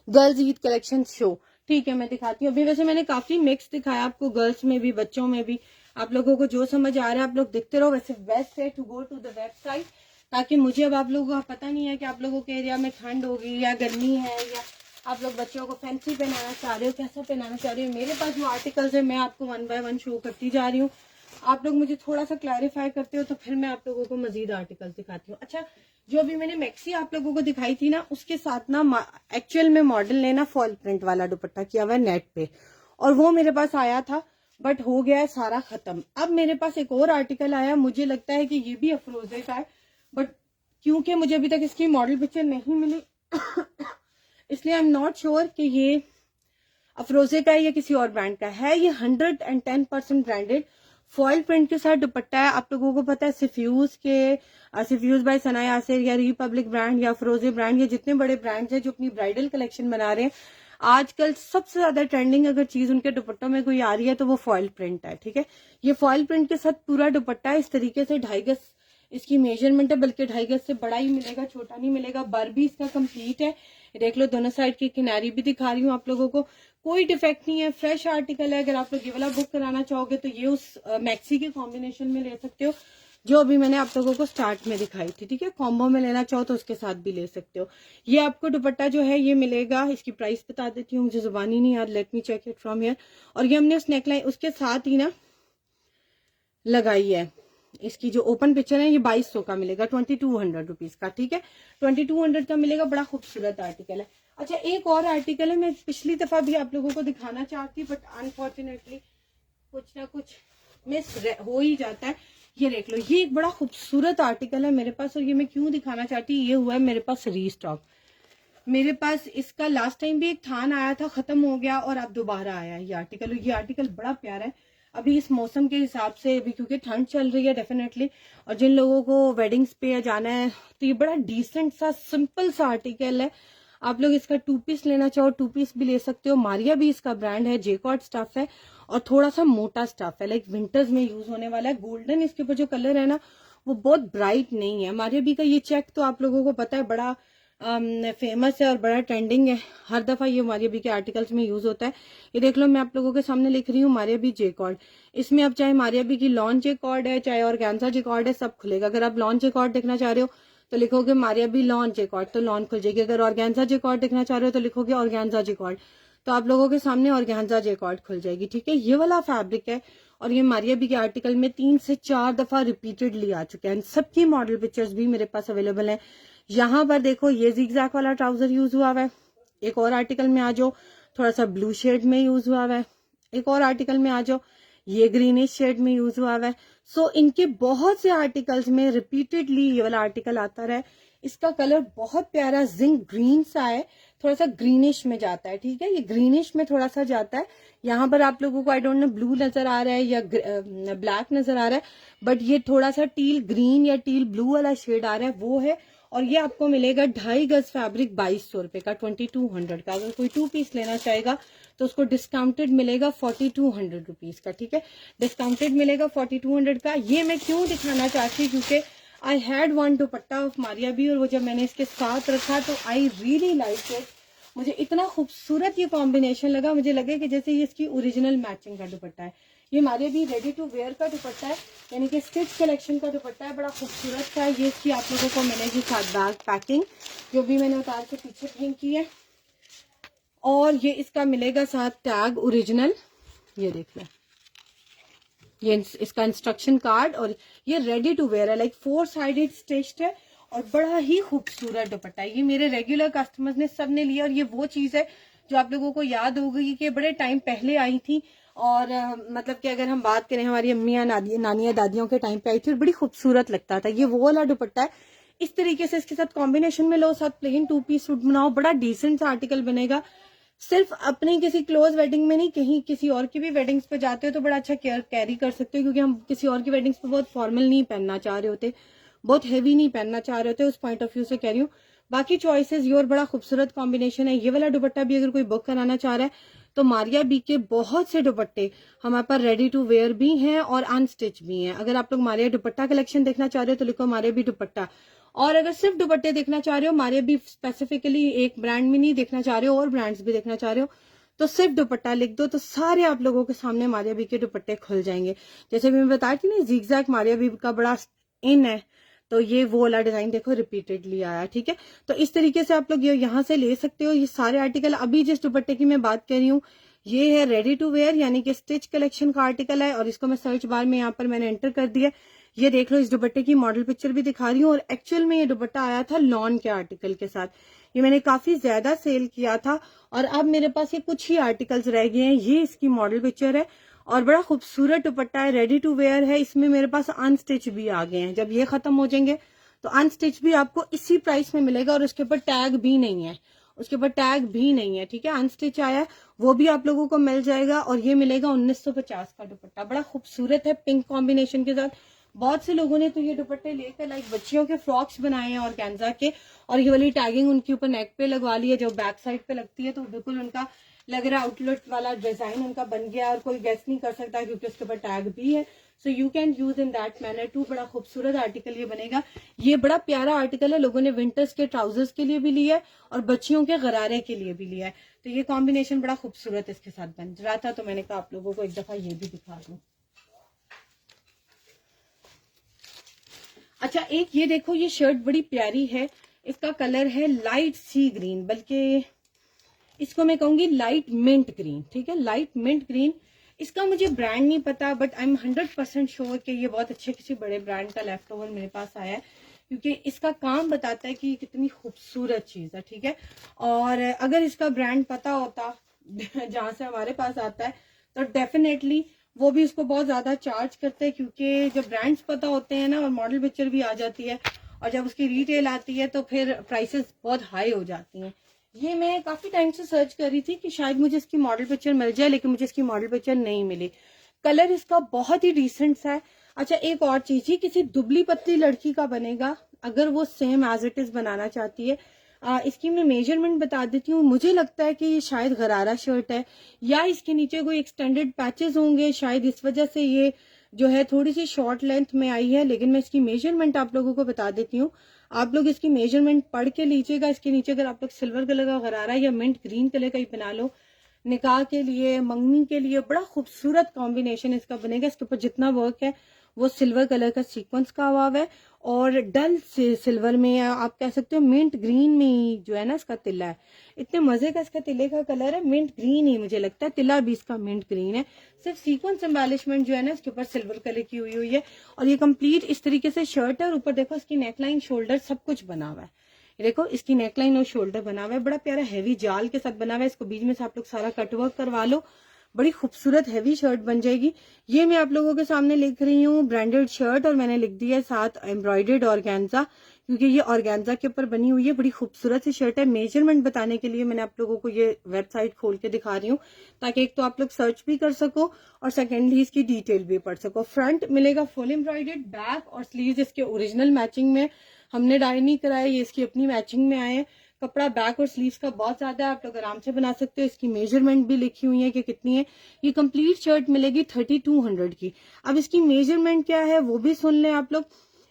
गर्ल्स ईद कलेक्शन शो। ठीक है, मैं दिखाती हूँ। अभी वैसे मैंने काफी मिक्स दिखाया आपको, गर्ल्स में भी बच्चों में भी। आप लोगों को जो समझ आ रहा है आप लोग देखते रहो। वैसे बेस्ट है to go to the website, ताकि मुझे अब आप लोगों का पता नहीं है कि आप लोगों के एरिया में ठंड होगी या गर्मी है, या आप लोग बच्चों को फैंसी पहनाना चाह रहे हो, कैसा पहनाना चाह रहे हो। मेरे पास जो आर्टिकल्स है मैं आपको 1 बाय 1 शो करती जा रही हूँ। आप लोग मुझे थोड़ा सा क्लैरिफाई करते हो तो फिर मैं आप लोगों को मजीद आर्टिकल्स दिखाती हूँ। अच्छा, जो अभी मैंने मैक्सी आप लोगों को दिखाई थी ना, उसके साथ ना एक्चुअल में मॉडल ने ना फॉल प्रिंट वाला दुपट्टा किया हुआ है नेट पे, और वो मेरे पास आया था बट हो गया है सारा खत्म। अब मेरे पास एक और आर्टिकल आया, मुझे लगता है कि ये भी अफरोजे का है, बट क्योंकि मुझे अभी तक इसकी मॉडल पिक्चर नहीं मिली इसलिए आई एम नॉट श्योर कि ये अफरोजे का है या किसी और ब्रांड का है। ये 110% ब्रांडेड फॉयल प्रिंट के साथ दुपट्टा है। आप लोगों को पता है सिफ्यूज के, सिफ्यूज बाय सना यासिर या रिपब्लिक ब्रांड या अफरोजे ब्रांड, ये जितने बड़े ब्रांड्स हैं जो अपनी ब्राइडल कलेक्शन बना रहे हैं, आजकल सबसे ज्यादा ट्रेंडिंग अगर चीज उनके दुपट्टों में कोई आ रही है तो वो फॉयल प्रिंट है। ठीक है, ये फॉयल प्रिंट के साथ पूरा दुपट्टा है इस तरीके से, 2.5 गज इसकी मेजरमेंट है, बल्कि 2.5 गज से बड़ा ही मिलेगा, छोटा नहीं मिलेगा। बर भी इसका कंप्लीट है, देख लो दोनों साइड की किनारी भी दिखा रही हूँ आप लोगों को, कोई डिफेक्ट नहीं है, फ्रेश आर्टिकल है। अगर आप लोग ये वाला बुक कराना चाहोगे तो ये उस मैक्सी के कॉम्बिनेशन में ले सकते हो जो अभी मैंने आप लोगों को स्टार्ट में दिखाई थी। ठीक है, कॉम्बो में लेना चाहो तो उसके साथ भी ले सकते हो। ये आपको दुपट्टा जो है ये मिलेगा, इसकी प्राइस बता देती हूँ, मुझे जुबानी नहीं याद, let me check it from here. और ये हमने उस नेकलाइन उसके साथ ही ना लगाई है। इसकी जो ओपन पिक्चर है ये 2200 का मिलेगा, 2200 रुपीज का। ठीक है, 2200 का मिलेगा, बड़ा खूबसूरत आर्टिकल है। अच्छा, एक और आर्टिकल है, मैं पिछली दफा भी आप लोगों को दिखाना चाहती बट अनफॉर्चुनेटली कुछ ना कुछ मिस हो ही जाता है। ये देख लो, ये एक बड़ा खूबसूरत आर्टिकल है मेरे पास, और ये मैं क्यों दिखाना चाहती, ये हुआ है मेरे पास रीस्टॉक। मेरे पास इसका लास्ट टाइम भी एक थान आया था, खत्म हो गया, और अब दोबारा आया ये आर्टिकल। ये आर्टिकल बड़ा प्यारा है अभी इस मौसम के हिसाब से, अभी क्योंकि ठंड चल रही है डेफिनेटली, और जिन लोगों को वेडिंग्स पे जाना है तो ये बड़ा डिसेंट सा सिंपल सा आर्टिकल है। आप लोग इसका 2 पीस लेना चाहो 2 पीस भी ले सकते हो। मारिया भी इसका ब्रांड है, जेकॉर्ड स्टफ है और थोड़ा सा मोटा स्टफ है, लाइक विंटर्स में यूज होने वाला है। गोल्डन इसके ऊपर जो कलर है ना वो बहुत ब्राइट नहीं है। मारिया भी का ये चेक तो आप लोगों को पता है बड़ा फेमस है और बड़ा ट्रेंडिंग है, हर दफा ये मारिया बी के आर्टिकल्स में यूज होता है। ये देख लो, मैं आप लोगों के सामने लिख रही हूँ मारिया बी जेकॉर्ड। इसमें अब चाहे मारिया बी की लॉन जेकॉर्ड है, चाहे ऑर्गेन्जा जेकॉर्ड है, सब खुलेगा। अगर आप लॉन जेकॉर्ड देखना चाह रहे हो तो लिखोगे मारिया बी लॉन जेकॉर्ड, तो लॉन खुल जाएगी। अगर ऑर्गेन्जा जेकॉर्ड देखना चाह रहे हो तो लिखोगे ऑर्गेन्जा जेकॉर्ड, तो आप लोगों के सामने ऑर्गेन्जा जेकॉर्ड खुल जाएगी। ठीक है, ये वाला फैब्रिक है और ये मारिया बी के आर्टिकल में 3 से 4 दफा रिपीटेडली आ चुके हैं। सबकी मॉडल पिक्चर्स भी मेरे पास अवेलेबल है। यहाँ पर देखो ये जिगजैग वाला ट्राउजर यूज हुआ है। एक और आर्टिकल में आ जाओ, थोड़ा सा ब्लू शेड में यूज हुआ है। एक और आर्टिकल में आ जाओ, ये ग्रीनिश शेड में यूज हुआ है। सो इनके बहुत से आर्टिकल्स में रिपीटेडली ये वाला आर्टिकल आता रहा है। इसका कलर बहुत प्यारा जिंक ग्रीन सा है, थोड़ा सा ग्रीनिश में जाता है। ठीक है, ये ग्रीनिश में थोड़ा सा जाता है। यहाँ पर आप लोगों को आई डोंट नो ब्लू नजर आ रहा है या ब्लैक नजर आ रहा है, बट ये थोड़ा सा टील ग्रीन या टील ब्लू वाला शेड आ रहा है, वो है। और ये आपको मिलेगा 2.5 गज फैब्रिक 2200 रुपए का, 2200 का। अगर कोई 2 पीस लेना चाहेगा तो उसको डिस्काउंटेड मिलेगा 4200 रुपीज का। ठीक है, डिस्काउंटेड मिलेगा 4200 का। ये मैं क्यों दिखाना चाहती हूँ, क्योंकि I had one dupatta of Maria B, और वो जब मैंने इसके साथ रखा तो आई रियली लाइक इट। मुझे इतना खूबसूरत ये कॉम्बिनेशन लगा, मुझे लगे कि जैसे ये इसकी ओरिजिनल मैचिंग का दुपट्टा है। ये हमारे भी रेडी टू वेयर का दुपट्टा है, यानी कि स्टिच कलेक्शन का दुपट्टा है, बड़ा खूबसूरत सा है। ये इसकी आप लोगों को मिलेगी साथ बैग पैकिंग, जो भी मैंने उतार के पीछे फेंक की है, और ये इसका मिलेगा साथ टैग ओरिजिनल, ये देख लो, ये इसका इंस्ट्रक्शन कार्ड, और ये रेडी टू वेयर है, लाइक 4 साइडेड स्टिच्ड है और बड़ा ही खूबसूरत दुपट्टा है। ये मेरे रेगुलर कस्टमर्स ने सब ने लिया, और ये वो चीज है जो आप लोगों को याद होगी कि बड़े टाइम पहले आई थी, और मतलब कि अगर हम बात करें हमारी अम्मियां नानियां दादियों के टाइम पे आई थी और बड़ी खूबसूरत लगता था। ये वो वाला दुपट्टा है, इस तरीके से इसके साथ कॉम्बिनेशन में लो, साथ प्लेन 2 पीस सूट बनाओ, बड़ा डिसेंट सा आर्टिकल बनेगा। सिर्फ अपनी किसी क्लोज वेडिंग में नहीं, कहीं किसी और की भी वेडिंग्स पे जाते हो तो बड़ा अच्छा कैरी कर सकते हो, क्योंकि हम किसी और की वेडिंग्स पे बहुत फॉर्मल नहीं पहनना चाह रहे होते, बहुत हेवी नहीं पहनना चाह रहे होते, उस पॉइंट ऑफ व्यू से कह रही हूँ। बाकी चॉइसेस योर, बड़ा खूबसूरत कॉम्बिनेशन है। ये वाला दुपट्टा भी अगर कोई बुक कराना चाह रहा है तो मारिया बी के बहुत से दुपट्टे हमारे पास रेडी टू वेयर भी हैं और अनस्टिच भी हैं। अगर आप लोग मारिया दुपट्टा कलेक्शन देखना चाह रहे हो तो लिखो मारिया बी दुपट्टा, और अगर सिर्फ दुपट्टे देखना चाह रहे हो, मारिया बी स्पेसिफिकली एक ब्रांड में नहीं देखना चाह रहे हो और ब्रांड्स भी देखना चाह रहे हो, तो सिर्फ दुपट्टा लिख दो, तो सारे आप लोगों के सामने मारिया बी के दुपट्टे खुल जाएंगे। जैसे भी मैं बता रही थी ना, जिगजैग मारिया बी का बड़ा इन है, तो ये वो वाला डिजाइन देखो रिपीटेडली आया, ठीक है। तो इस तरीके से आप लोग ये यहाँ से ले सकते हो ये सारे आर्टिकल। अभी जिस दुपट्टे की मैं बात कर रही हूँ ये है रेडी टू वेयर, यानी कि स्टिच कलेक्शन का आर्टिकल है, और इसको मैं सर्च बार में यहाँ पर मैंने एंटर कर दिया। ये देख लो, इस दुपट्टे की मॉडल पिक्चर भी दिखा रही हूँ, और एक्चुअल में ये दुपट्टा आया था लॉन के आर्टिकल के साथ। ये मैंने काफी ज्यादा सेल किया था, और अब मेरे पास ये कुछ ही आर्टिकल्स रह गए हैं। ये इसकी मॉडल पिक्चर है, और बड़ा खूबसूरत दुपट्टा है, रेडी टू वेयर है। इसमें मेरे पास अनस्टिच भी आ गए हैं, जब ये खत्म हो जाएंगे तो अनस्टिच भी आपको इसी प्राइस में मिलेगा, और उसके ऊपर टैग भी नहीं है, उसके ऊपर टैग भी नहीं है, ठीक है। अनस्टिच आया है वो भी आप लोगों को मिल जाएगा, और ये मिलेगा 1950 का दुपट्टा, बड़ा खूबसूरत है पिंक कॉम्बिनेशन के साथ। बहुत से लोगों ने तो ये दुपट्टे लेकर लाइक बच्चियों के फ्रॉक्स बनाए हैं ऑर्गेन्जा के, और ये वाली टैगिंग उनके ऊपर नेक पे लगवा ली है, जो बैक साइड पे लगती है, तो बिल्कुल उनका लग रहा है आउटलेट वाला डिजाइन उनका बन गया, और कोई गेस नहीं कर सकता क्योंकि उसके ऊपर टैग भी है। So you can use in that manner too. बड़ा खूबसूरत आर्टिकल ये बनेगा। ये बड़ा प्यारा आर्टिकल है, लोगों ने विंटर्स के ट्राउजर्स के लिए भी लिया है और बच्चियों के गरारे के लिए भी लिया है, तो ये कॉम्बिनेशन बड़ा खूबसूरत इसके साथ बन रहा था, तो मैंने कहा आप लोगों को एक दफा ये भी दिखा दूं। अच्छा, एक ये देखो, ये शर्ट बड़ी प्यारी है, इसका कलर है लाइट सी ग्रीन, बल्कि इसको मैं कहूंगी लाइट मिंट ग्रीन, ठीक है, लाइट मिंट ग्रीन। इसका मुझे ब्रांड नहीं पता, बट आई एम 100% श्योर कि ये बहुत अच्छे किसी बड़े ब्रांड का लेफ्ट ओवर मेरे पास आया है, क्योंकि इसका काम बताता है कि ये कितनी खूबसूरत चीज है, ठीक है। और अगर इसका ब्रांड पता होता जहां से हमारे पास आता है तो डेफिनेटली वो भी उसको बहुत ज्यादा चार्ज करते हैं, क्योंकि जब ब्रांड्स पता होते हैं ना और मॉडल पिक्चर भी आ जाती है और जब उसकी रिटेल आती है तो फिर प्राइसेस बहुत हाई हो जाती हैं। ये मैं काफी टाइम से सर्च कर रही थी कि शायद मुझे इसकी मॉडल पिक्चर मिल जाए, लेकिन मुझे इसकी मॉडल पिक्चर नहीं मिली। कलर इसका बहुत ही डिसेंट सा है। अच्छा, एक और चीज, ही किसी दुबली पतली लड़की का बनेगा अगर वो सेम एज इट इज बनाना चाहती है। इसकी मैं मेजरमेंट बता देती हूँ। मुझे लगता है कि ये शायद गरारा शर्ट है, या इसके नीचे कोई एक्सटेंडेड पैचेस होंगे, शायद इस वजह से ये जो है थोड़ी सी शॉर्ट लेंथ में आई है। लेकिन मैं इसकी मेजरमेंट आप लोगों को बता देती हूँ, आप लोग इसकी मेजरमेंट पढ़ के लीजिएगा। इसके नीचे अगर आप लोग सिल्वर कलर का गरारा या मिंट ग्रीन कलर का ही बना लो, निकाह के लिए, मंगनी के लिए, बड़ा खूबसूरत कॉम्बिनेशन इसका बनेगा। इसके ऊपर जितना वर्क है वो सिल्वर कलर का सीक्वेंस का हुआ है, और डल सिल्वर में, या आप कह सकते हो मिंट ग्रीन में ही जो है ना इसका तिल्ला है। इतने मजे का इसका तिल्ले का कलर है, मिंट ग्रीन ही मुझे लगता है, तिल्ला भी इसका मिंट ग्रीन है। सिर्फ सीक्वेंस एम्बेलिशमेंट जो है ना इसके ऊपर सिल्वर कलर की हुई है, और ये कंप्लीट इस तरीके से शर्ट है। और ऊपर देखो इसकी नेकलाइन, शोल्डर सब कुछ बना हुआ है। देखो इसकी नेकलाइन और शोल्डर बना हुआ है, बड़ा प्यारा हैवी जाल के साथ बना हुआ है। इसको बीच में से आप लोग सारा कटवर्क करवा लो, बड़ी खूबसूरत हैवी शर्ट बन जाएगी। ये मैं आप लोगों के सामने लिख रही हूँ ब्रांडेड शर्ट, और मैंने लिख दिया है साथ एम्ब्रॉयडर्ड ऑर्गेन्जा, क्योंकि ये ऑर्गेन्जा के ऊपर बनी हुई है। बड़ी खूबसूरत सी शर्ट है। मेजरमेंट बताने के लिए मैंने आप लोगों को ये वेबसाइट खोल के दिखा रही हूँ, ताकि एक तो आप लोग सर्च भी कर सको और सेकेंडली इसकी डिटेल भी पढ़ सको। फ्रंट मिलेगा फुल एम्ब्रॉयडर्ड, बैक और स्लीव इसके ओरिजिनल मैचिंग में, हमने डाई नहीं कराया, ये इसकी अपनी मैचिंग में आए हैं। कपड़ा बैक और स्लीव्स का बहुत ज्यादा है, आप लोग आराम से बना सकते हो। इसकी मेजरमेंट भी लिखी हुई है कि कितनी है। ये कंप्लीट शर्ट मिलेगी 3200 की। अब इसकी मेजरमेंट क्या है वो भी सुन लें आप लोग।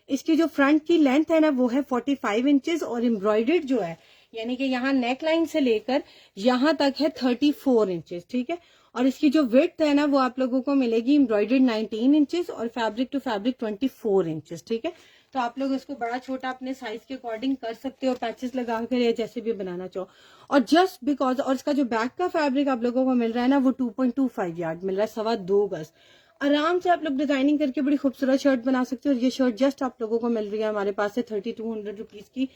इसकी जो फ्रंट की लेंथ है ना वो है 45 इंचेस, और एम्ब्रॉयडर्ड जो है यानी कि यहाँ नेक लाइन से लेकर यहाँ तक है 34 इंचेस, ठीक है। और इसकी जो विड्थ है ना वो आप लोगों को मिलेगी एम्ब्रॉयडर्ड 19 इंचेस और फैब्रिक टू फैब्रिक 24 इंचेस, ठीक है। तो आप लोग इसको बड़ा छोटा अपने साइज के अकॉर्डिंग कर सकते हो, पैचेस लगा कर या जैसे भी बनाना चाहो। और जस्ट बिकॉज, और इसका जो बैक का फैब्रिक आप लोगों को मिल रहा है ना वो 2.25 यार्ड मिल रहा है, 2.25 गज। आराम से आप लोग डिजाइनिंग करके बड़ी खूबसूरत शर्ट बना सकते हो। और ये शर्ट जस्ट आप लोगों को मिल रही है हमारे पास से 3200 रुपीज की।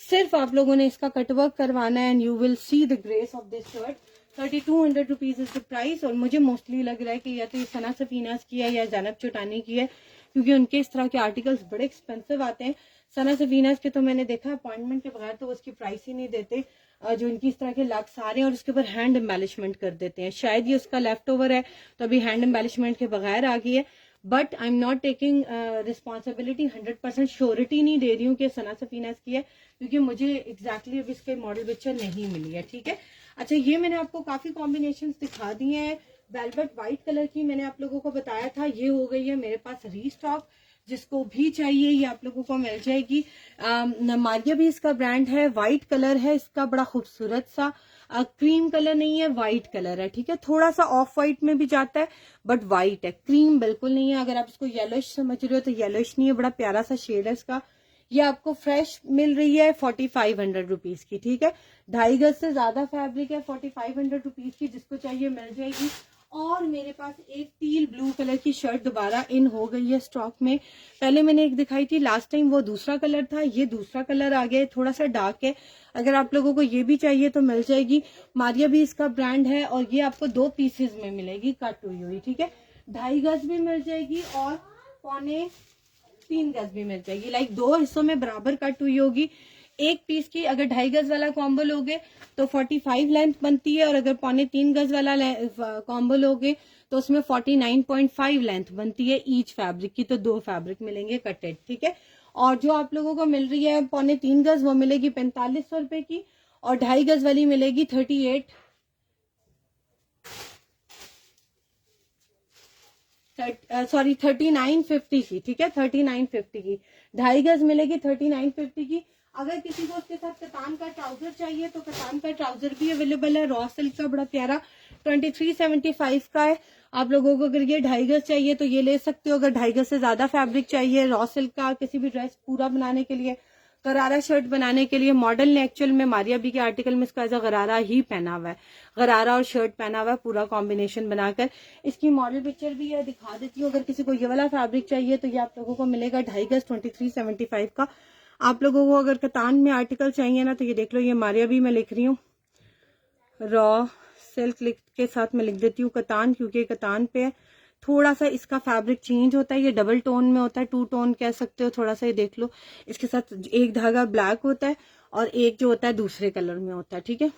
सिर्फ आप लोगों ने इसका कटवर्क करवाना है and you will see the grace of this shirt. 3200 rupees is the price. और मुझे मोस्टली लग रहा है कि या तो ये सना सफीनास की है या जैनब चौटानी की है, क्योंकि उनके इस तरह के आर्टिकल्स बड़े एक्सपेंसिव आते हैं। सना सफीनास के तो मैंने देखा अपॉइंटमेंट के बगैर तो उसकी प्राइस ही नहीं देते, जो इनकी इस तरह के लक्स आ रहे हैं और उसके ऊपर हैंड एम्बेलिशमेंट कर देते हैं। शायद ये उसका लेफ्ट ओवर है तो अभी हैंड एम्बेलिशमेंट के बगैर आ गई है, but I am not taking responsibility, 100% surety नहीं दे रही हूँ कि सना सफीनास की है, क्योंकि मुझे एग्जैक्टली अभी इसके मॉडल पिक्चर नहीं मिली है, ठीक है। अच्छा, ये मैंने आपको काफी कॉम्बिनेशन दिखा दिए हैं। वेलवेट व्हाइट कलर की मैंने आप लोगों को बताया था, ये हो गई है मेरे पास रीस्टॉक। जिसको भी चाहिए ये आप लोगों को मिल जाएगी। मारिया भी इसका ब्रांड है, व्हाइट कलर है इसका, बड़ा खूबसूरत सा क्रीम कलर नहीं है, व्हाइट कलर है, ठीक है। थोड़ा सा ऑफ व्हाइट में भी जाता है बट व्हाइट है, क्रीम बिल्कुल नहीं है। अगर आप इसको येलोइश समझ रहे हो तो येलोइश नहीं है, बड़ा प्यारा सा शेड है इसका। ये आपको फ्रेश मिल रही है 4500 रुपीज की, ठीक है। 2.5 गज से ज्यादा फैब्रिक है, 4500 रुपीज की, जिसको चाहिए मिल जाएगी। और मेरे पास एक टील ब्लू कलर की शर्ट दोबारा इन हो गई है स्टॉक में। पहले मैंने एक दिखाई थी लास्ट टाइम, वो दूसरा कलर था, ये दूसरा कलर आ गया है, थोड़ा सा डार्क है। अगर आप लोगों को ये भी चाहिए तो मिल जाएगी। मारिया भी इसका ब्रांड है और ये आपको 2 पीसेज में मिलेगी कट हुई, ठीक है। 2.5 गज भी मिल जाएगी और 3.25 गज भी मिल जाएगी, लाइक 2 हिस्सों में बराबर कट हुई होगी। एक पीस की अगर 2.5 गज वाला कॉम्बो लोगे तो 45 लेंथ बनती है, और अगर 3.25 गज वाला कॉम्बो लोगे तो उसमें 49.5 लेंथ बनती है ईच फैब्रिक की। तो 2 फैब्रिक मिलेंगे कटेड, ठीक है। और जो आप लोगों को मिल रही है 3.25 गज वो मिलेगी 4500 रुपए की, और 2.5 गज वाली मिलेगी 3950 की, ठीक है। 3950 की 2.5 गज मिलेगी 3950 की। अगर किसी को उसके साथ कतान का ट्राउजर चाहिए तो कतान का ट्राउजर भी अवेलेबल है, रॉ सिल्क का, बड़ा प्यारा, 2375 का है। आप लोगों को अगर ये 2.5 गज चाहिए तो ये ले सकते हो। अगर 2.5 गज से ज्यादा फैब्रिक चाहिए रॉ सिल्क का किसी भी ड्रेस पूरा बनाने के लिए, गरारा शर्ट बनाने के लिए, मॉडल ने एक्चुअल में मारिया बी के आर्टिकल में इसका एज गरारा ही पहना हुआ है, गरारा और शर्ट पहना हुआ है, पूरा कॉम्बिनेशन बनाकर। इसकी मॉडल पिक्चर भी है, दिखा देती हूँ। अगर किसी को ये वाला फैब्रिक चाहिए तो ये आप लोगों को मिलेगा 2.5 गज 2375 का। आप लोगों को अगर कतान में आर्टिकल चाहिए ना तो ये देख लो, ये मारिया भी मैं लिख रही हूँ, रॉ सिल्क लिख के साथ मैं लिख देती हूँ कतान, क्योंकि कतान पे है। थोड़ा सा इसका फैब्रिक चेंज होता है, ये डबल टोन में होता है, 2 टोन कह सकते हो थोड़ा सा। ये देख लो, इसके साथ एक धागा ब्लैक होता है और एक जो होता है दूसरे कलर में होता है, ठीक है।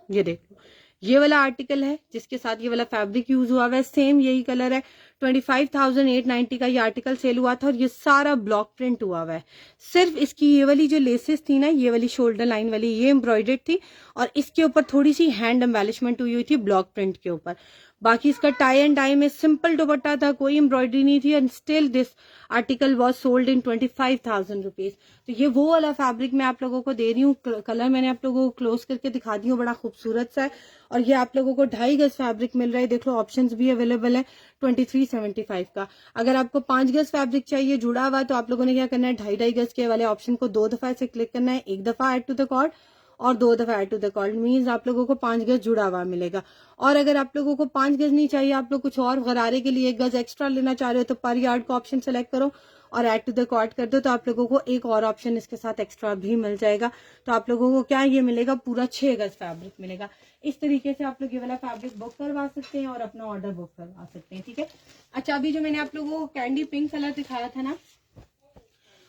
ये देख लो, ये वाला आर्टिकल है जिसके साथ ये वाला फैब्रिक यूज हुआ हुआ है, सेम यही कलर है। 25,890 का ये आर्टिकल सेल हुआ था और ये सारा ब्लॉक प्रिंट हुआ हुआ है। सिर्फ इसकी ये वाली जो लेसेस थी ना, ये वाली शोल्डर लाइन वाली, ये एम्ब्रॉयडर्ड थी और इसके ऊपर थोड़ी सी हैंड एम्बेलिशमेंट हुई थी ब्लॉक प्रिंट के ऊपर। बाकी इसका टाई एंड डाई में सिंपल दुपट्टा था, कोई एम्ब्रॉयडरी नहीं थी, and still this article was sold in 25,000 rupees. तो ये वो वाला फैब्रिक मैं आप लोगों को दे रही हूँ। कलर मैंने आप लोगों को क्लोज करके दिखा दी हूँ, बड़ा खूबसूरत सा है। और ये आप लोगों को 2.5 गज फैब्रिक मिल रहा है, देख लो ऑप्शंस भी अवेलेबल है 2375 का। अगर आपको 5 गज फैब्रिक चाहिए जुड़ा हुआ तो आप लोगों ने क्या करना है, 2.5 गज के वाले ऑप्शन को 2 दफा ऐसे क्लिक करना है, 1 दफा ऐड टू द कार्ट और 2 दफा add to the cart, means आप लोगों को 5 गज जुड़ा हुआ मिलेगा। और अगर आप लोगों को 5 गज नहीं चाहिए, आप लोग कुछ और गरारे के लिए 1 गज एक्स्ट्रा लेना चाह रहे हो तो पर यार्ड का ऑप्शन सेलेक्ट करो और ऐड टू द कार्ट कर दो, तो आप लोगों को एक और ऑप्शन इसके साथ एक्स्ट्रा भी मिल जाएगा। तो आप लोगों को क्या ये मिलेगा, पूरा 6 गज फैब्रिक मिलेगा। इस तरीके से आप लोग ये वाला फैब्रिक बुक करवा सकते हैं और अपना ऑर्डर बुक करवा सकते हैं, ठीक है। अच्छा, अभी जो मैंने आप लोगों को कैंडी पिंक कलर दिखाया था ना,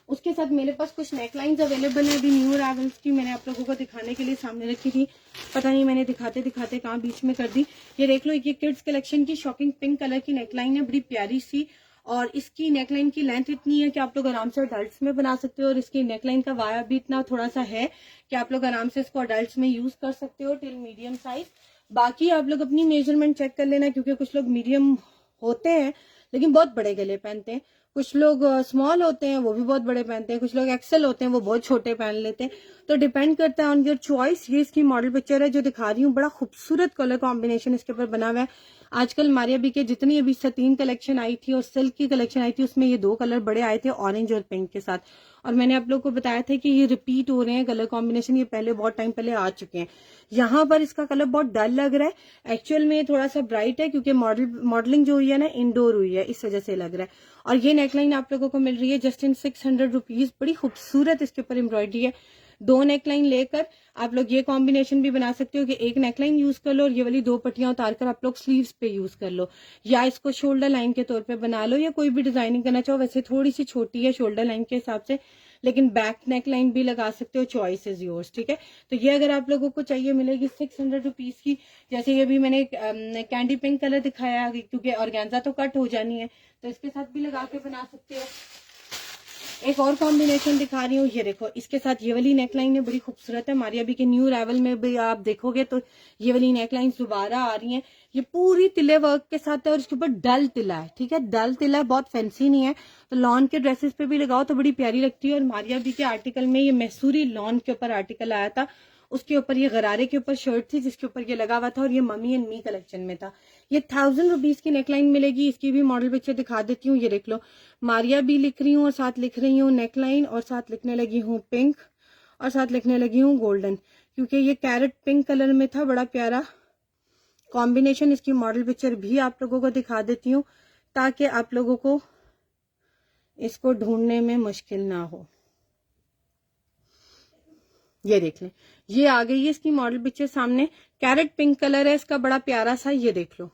उसके साथ मेरे पास कुछ नेकलाइंस अवेलेबल है। अभी न्यू अराइवल्स की मैंने आप लोगों को दिखाने के लिए सामने रखी थी, पता नहीं मैंने दिखाते दिखाते कहाँ बीच में कर दी। ये देख लो, ये किड्स कलेक्शन की शॉकिंग पिंक कलर की नेकलाइन है, बड़ी प्यारी सी, और इसकी नेकलाइन की लेंथ इतनी है कि आप लोग आराम से अडल्ट्स में बना सकते हो, और इसकी नेकलाइन का वाया भी इतना थोड़ा सा है कि आप लोग आराम से इसको अडल्ट्स में यूज कर सकते हो टिल मीडियम साइज। बाकी आप लोग अपनी मेजरमेंट चेक कर लेना, क्योंकि कुछ लोग मीडियम होते हैं लेकिन बहुत बड़े गले पहनते हैं, कुछ लोग स्मॉल होते हैं वो भी बहुत बड़े पहनते हैं, कुछ लोग एक्सेल होते हैं वो बहुत छोटे पहन लेते हैं, तो डिपेंड करता है ऑन योर चॉइस। ये इसकी मॉडल पिक्चर है जो दिखा रही हूँ, बड़ा खूबसूरत कलर कॉम्बिनेशन इसके ऊपर बना हुआ है। आजकल मारिया बी के जितनी अभी सतीन कलेक्शन आई थी और सिल्क की कलेक्शन आई थी उसमें ये दो कलर बड़े आए थे, ऑरेंज और पिंक के साथ। और मैंने आप लोग को बताया था कि ये रिपीट हो रहे हैं कलर कॉम्बिनेशन, ये पहले बहुत टाइम पहले आ चुके हैं। यहाँ पर इसका कलर बहुत डल लग रहा है, एक्चुअल में थोड़ा सा ब्राइट है क्योंकि मॉडलिंग जो हुई है ना इंडोर हुई है, इस वजह से लग रहा है। और ये नेकलाइन आप लोगों को मिल रही है जस्ट इन 600 रुपीज। बड़ी खूबसूरत इसके ऊपर एम्ब्रॉयडरी है। दो नेकलाइन लेकर आप लोग ये कॉम्बिनेशन भी बना सकते हो कि एक नेकलाइन यूज कर लो और ये वाली दो पट्टियां उतारकर आप लोग स्लीव्स पे यूज कर लो, या इसको शोल्डर लाइन के तौर पे बना लो, या कोई भी डिजाइनिंग करना चाहो। वैसे थोड़ी सी छोटी है शोल्डर लाइन के हिसाब से, लेकिन बैक नेक लाइन भी लगा सकते हो, चॉइस इज योर्स, ठीक है। तो ये अगर आप लोगों को चाहिए मिलेगी 600 रुपीज की। जैसे ये भी मैंने कैंडी पिंक कलर दिखाया क्योंकि ऑर्गेन्जा तो कट हो जानी है, तो इसके साथ भी लगा के बना सकते हो। एक और कॉम्बिनेशन दिखा रही हूँ, ये देखो इसके साथ ये वाली नेकलाइन है, बड़ी खूबसूरत है। मारिया बी के न्यू अराइवल में भी आप देखोगे तो ये वाली नेकलाइन दोबारा आ रही है। ये पूरी तिले वर्क के साथ है और इसके ऊपर डल तिला है, ठीक है, डल तिला है, बहुत फैंसी नहीं है। तो लॉन के ड्रेसेस पे भी लगाओ तो बड़ी प्यारी लगती है। और मारिया बी के आर्टिकल में ये मैसूरी लॉन के ऊपर आर्टिकल आया था, उसके ऊपर ये गरारे के ऊपर शर्ट थी जिसके ऊपर ये लगा हुआ था, और ये मम्मी एंड मी कलेक्शन में था। ये 1000 रुपीज की नेकलाइन मिलेगी। इसकी भी मॉडल पिक्चर दिखा देती हूँ, ये देख लो। मारिया भी लिख रही हूँ और साथ लिख रही हूँ नेकलाइन, और साथ लिखने लगी हूँ पिंक, और साथ लिखने लगी हूँ गोल्डन, क्योंकि ये कैरेट पिंक कलर में था, बड़ा प्यारा कॉम्बिनेशन। इसकी मॉडल पिक्चर भी आप लोगों को दिखा देती हूँ ताकि आप लोगों को इसको ढूंढने में मुश्किल ना हो। ये देख लें, ये आ गई है इसकी मॉडल पिक्चर सामने। कैरेट पिंक कलर है इसका, बड़ा प्यारा सा, ये देख लो।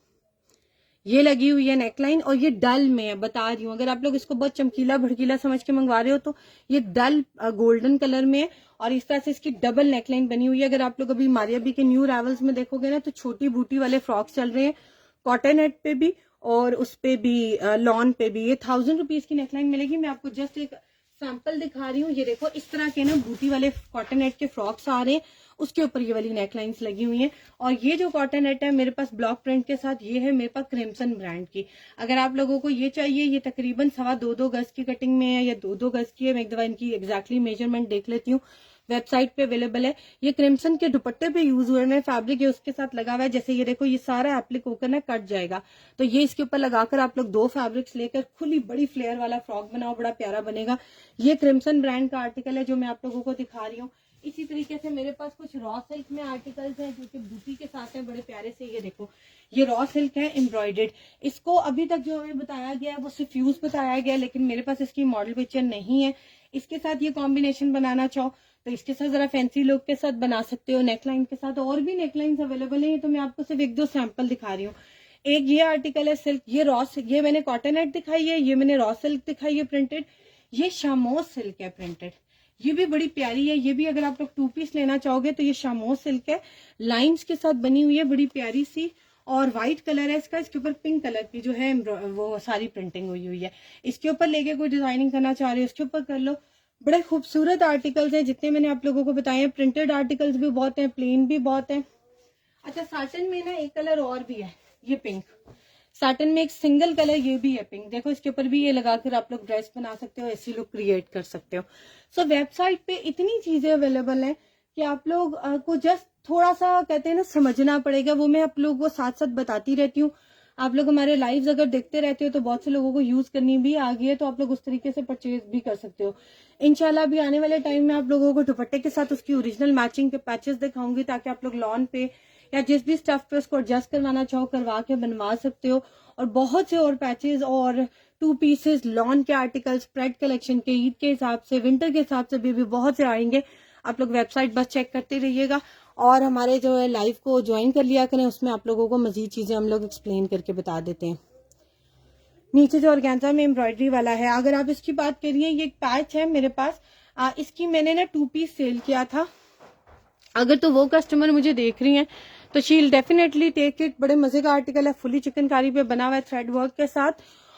ये लगी हुई है नेकलाइन और ये डल में है, बता रही हूँ। अगर आप लोग इसको बहुत चमकीला भड़कीला समझ के मंगवा रहे हो तो ये डल गोल्डन कलर में है, और इस तरह से इसकी डबल नेकलाइन बनी हुई है। अगर आप लोग अभी मारिया बी के न्यू अराइवल्स में देखोगे ना तो छोटी बूटी वाले फ्रॉक्स चल रहे हैं, कॉटन नेट पे भी और उस पे भी लॉन पे भी। ये 1000 रुपीज की नेकलाइन मिलेगी। मैं आपको जस्ट एक सैंपल दिखा रही हूँ। ये देखो इस तरह के ना बूटी वाले कॉटन नेट के फ्रॉक्स आ रहे हैं, उसके ऊपर ये वाली नेकलाइंस लगी हुई हैं। और ये जो कॉटन नेट है मेरे पास ब्लॉक प्रिंट के साथ, ये है मेरे पास क्रिम्सन ब्रांड की। अगर आप लोगों को ये चाहिए, ये तकरीबन 2.25 गज की कटिंग में है या 2 गज की है। मैं एक दफा इनकी एग्जैक्टली मेजरमेंट देख लेती हूँ, वेबसाइट पे अवेलेबल है। ये क्रिम्सन के दुपट्टे पे यूज हुए हैं, फैब्रिक ये उसके साथ लगा हुआ है। जैसे ये देखो ये सारा एप्लिक होकर ना कट जाएगा, तो ये इसके ऊपर लगाकर आप लोग 2 फैब्रिक्स लेकर खुली बड़ी फ्लेयर वाला फ्रॉक बनाओ, बड़ा प्यारा बनेगा। ये क्रिम्सन ब्रांड का आर्टिकल है जो मैं आप लोगों को दिखा रही हूँ। इसी तरीके से मेरे पास कुछ रॉ सिल्क में आर्टिकल्स हैं जो कि बूटी के साथ हैं, बड़े प्यारे से। ये देखो ये रॉ सिल्क है एम्ब्रॉयडर्ड। इसको अभी तक जो हमें बताया गया है वो सिर्फ यूज बताया गया, लेकिन मेरे पास इसकी मॉडल पिक्चर नहीं है। इसके साथ ये कॉम्बिनेशन बनाना चाहो तो इसके साथ जरा फैंसी लुक के साथ बना सकते हो, नेकलाइन के साथ। और भी नेकलाइंस अवेलेबल है, तो मैं आपको सिर्फ 1-2 सैंपल दिखा रही हूँ। एक ये आर्टिकल है सिल्क, ये रॉ सिल्क, ये मैंने कॉटन नेट दिखाई है, ये मैंने रॉ सिल्क दिखाई है प्रिंटेड। ये शामोस सिल्क है प्रिंटेड, ये भी बड़ी प्यारी है। ये भी अगर आप लोग 2 पीस लेना चाहोगे तो ये शामोस सिल्क है, लाइंस के साथ बनी हुई है, बड़ी प्यारी सी। और व्हाइट कलर है इसका, इसके ऊपर पिंक कलर की जो है वो सारी प्रिंटिंग हुई है। इसके ऊपर लेके कोई डिजाइनिंग करना चाह रहे हो इसके ऊपर कर लो। बड़े खूबसूरत आर्टिकल्स हैं जितने मैंने आप लोगों को बताए हैं। प्रिंटेड आर्टिकल्स भी बहुत हैं, प्लेन भी बहुत हैं। अच्छा साटन में ना एक कलर और भी है, ये पिंक। साटन में एक सिंगल कलर ये भी है पिंक। देखो इसके ऊपर भी ये लगाकर आप लोग ड्रेस बना सकते हो, ऐसी लुक क्रिएट कर सकते हो। सो वेबसाइट पे इतनी चीजें अवेलेबल हैं कि आप लोग को जस्ट थोड़ा सा कहते हैं ना समझना पड़ेगा। वो मैं आप लोगों को साथ साथ बताती रहती हूँ। आप लोग हमारे लाइव्स अगर देखते रहते हो तो बहुत से लोगों को यूज करनी भी आ गई है, तो आप लोग उस तरीके से परचेज भी कर सकते हो। इंशाल्लाह भी आने वाले टाइम में आप लोगों को दुपट्टे के साथ उसकी ओरिजिनल मैचिंग के पैचेस दिखाऊंगी, ताकि आप लोग लॉन पे या जिस भी स्टफ पे उसको एडजस्ट करवाना चाहो करवा के बनवा सकते हो। और बहुत से और पैचेस और 2 पीसेस लॉन के आर्टिकल्स स्प्रेड कलेक्शन के ईद के हिसाब से, विंटर के हिसाब से भी बहुत से आएंगे। आप लोग वेबसाइट बस चेक करते रहिएगा और हमारे जो है लाइव को ज्वाइन कर लिया करें, उसमें आप लोगों को मजीद चीजें हम लोग एक्सप्लेन करके बता देते हैं। नीचे जो ऑर्गेन्जा में एम्ब्रॉयडरी वाला है, अगर आप इसकी बात करिए, ये एक पैच है मेरे पास। इसकी मैंने ना 2 पीस सेल किया था। अगर तो वो कस्टमर मुझे देख रही हैं तो शील डेफिनेटली टेक इट। बड़े मजे का आर्टिकल है, फुली चिकनकारी पे बना हुआ है थ्रेड वर्क के साथ,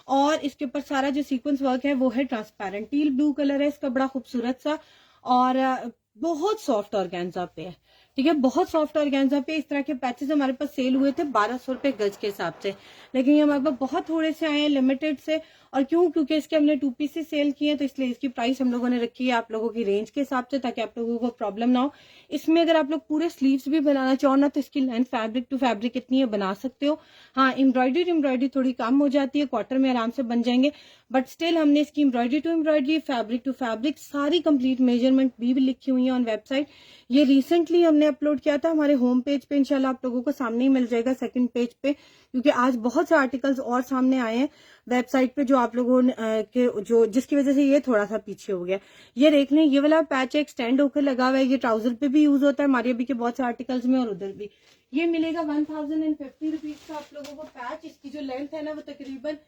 और इसके ऊपर सारा जो सीक्वेंस वर्क है वो है ट्रांसपेरेंट। टील ब्लू कलर है इसका, बड़ा खूबसूरत सा, और बहुत सॉफ्ट ऑर्गेन्जा पे है, ठीक है। बहुत सॉफ्ट ऑर्गेन्जा पे इस तरह के पैचेस हमारे पास सेल हुए थे 1200 रुपए गज के हिसाब से, लेकिन ये हमारे पास बहुत थोड़े से आए हैं, लिमिटेड से। और क्यों? क्योंकि इसके हमने 2 पीसेस सेल किए हैं, तो इसलिए इसकी प्राइस हम लोगों ने रखी है आप लोगों की रेंज के हिसाब से, ताकि आप लोगों को प्रॉब्लम ना हो। इसमें अगर आप लोग पूरे स्लीव्स भी बनाना चाहो ना, तो इसकी लेंथ फैब्रिक टू फैब्रिक इतनी है, बना सकते हो। हाँ, एम्ब्रॉयडरी थोड़ी कम हो जाती है, क्वार्टर में आराम से बन जाएंगे, बट स्टिल हमने इसकी embroidery to embroidery, fabric to fabric सारी कंप्लीट मेजरमेंट भी लिखी हुई है ऑन वेबसाइट। ये रिसेंटली हमने अपलोड किया था हमारे होम पेज पे, इंशाल्लाह आप लोगों को सामने ही मिल जाएगा सेकंड पेज पे, क्योंकि आज बहुत से आर्टिकल्स और सामने आए हैं वेबसाइट पे जो आप लोगों के जो जिसकी वजह से ये थोड़ा सा पीछे हो गया। ये देख लें, ये वाला पैच एक्सटेंड होकर लगा हुआ है, ये ट्राउजर पे भी यूज होता है हमारे अभी के बहुत से आर्टिकल्स में, और उधर भी। ये मिलेगा 1050 रुपीज का आप लोगों को पैच। इसकी जो लेंथ है ना, वो तकरीबन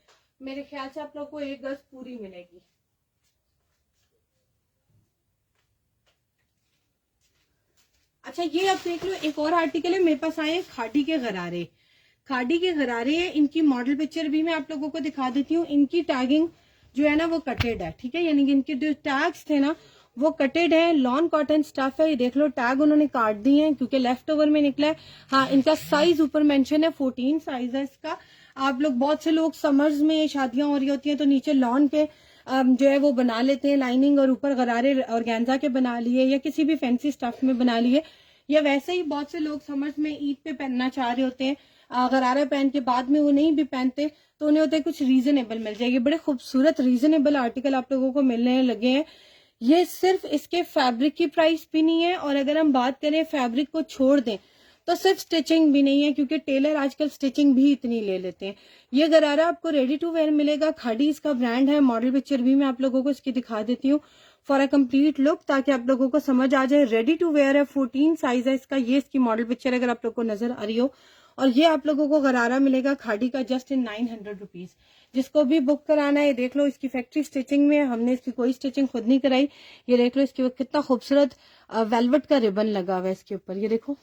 मेरे ख्याल से आप लोग को 1 गज पूरी मिलेगी। अच्छा, ये आप देख लो, एक और आर्टिकल है मेरे पास आए हैं, खादी के गरारे। खादी के गरारे है, इनकी मॉडल पिक्चर भी मैं आप लोगों को दिखा देती हूँ। इनकी टैगिंग जो है ना वो कटेड है, ठीक है, यानी कि इनके जो टैग्स थे ना वो कटेड है, लॉन कॉटन स्टफ है। ये देख लो, टैग उन्होंने काट दिए हैं क्योंकि लेफ्ट ओवर में निकला है। हाँ, इनका साइज ऊपर मेंशन है, 14 साइज है इसका। आप लोग, बहुत से लोग समर्स में शादियां हो रही होती हैं तो नीचे लॉन के जो है वो बना लेते हैं लाइनिंग, और ऊपर गरारे ऑर्गेन्जा के बना लिए या किसी भी फैंसी स्टफ में बना लिए, या वैसे ही बहुत से लोग समर्स में ईद पे पहनना चाह रहे होते हैं, गरारा पहन के बाद में वो नहीं भी पहनते, तो उन्हें होता है कुछ रीजनेबल मिल जाएगी। बड़े खूबसूरत रीजनेबल आर्टिकल आप लोगों को मिलने लगे हैं। ये सिर्फ इसके फैब्रिक की प्राइस भी नहीं है, और अगर हम बात करें फैब्रिक को छोड़ दें तो सिर्फ स्टिचिंग भी नहीं है, क्योंकि टेलर आजकल स्टिचिंग भी इतनी ले लेते हैं। ये गरारा आपको रेडी टू वेयर मिलेगा, खाड़ी इसका ब्रांड है। मॉडल पिक्चर भी मैं आप लोगों को इसकी दिखा देती हूँ फॉर अ कंप्लीट लुक, ताकि आप लोगों को समझ आ जाए। रेडी टू वेयर है, 14 साइज है इसका। ये इसकी मॉडल पिक्चर अगर आप लोग को नजर आ रही हो, और ये आप लोगों को गरारा मिलेगा खाड़ी का जस्ट इन 900 रुपीज। जिसको भी बुक कराना है, देख लो, इसकी फैक्ट्री स्टिचिंग में, हमने इसकी कोई स्टिचिंग खुद नहीं कराई। ये देख लो, इसके कितना खूबसूरत वेलवेट का रिबन लगा हुआ है इसके ऊपर, ये देखो,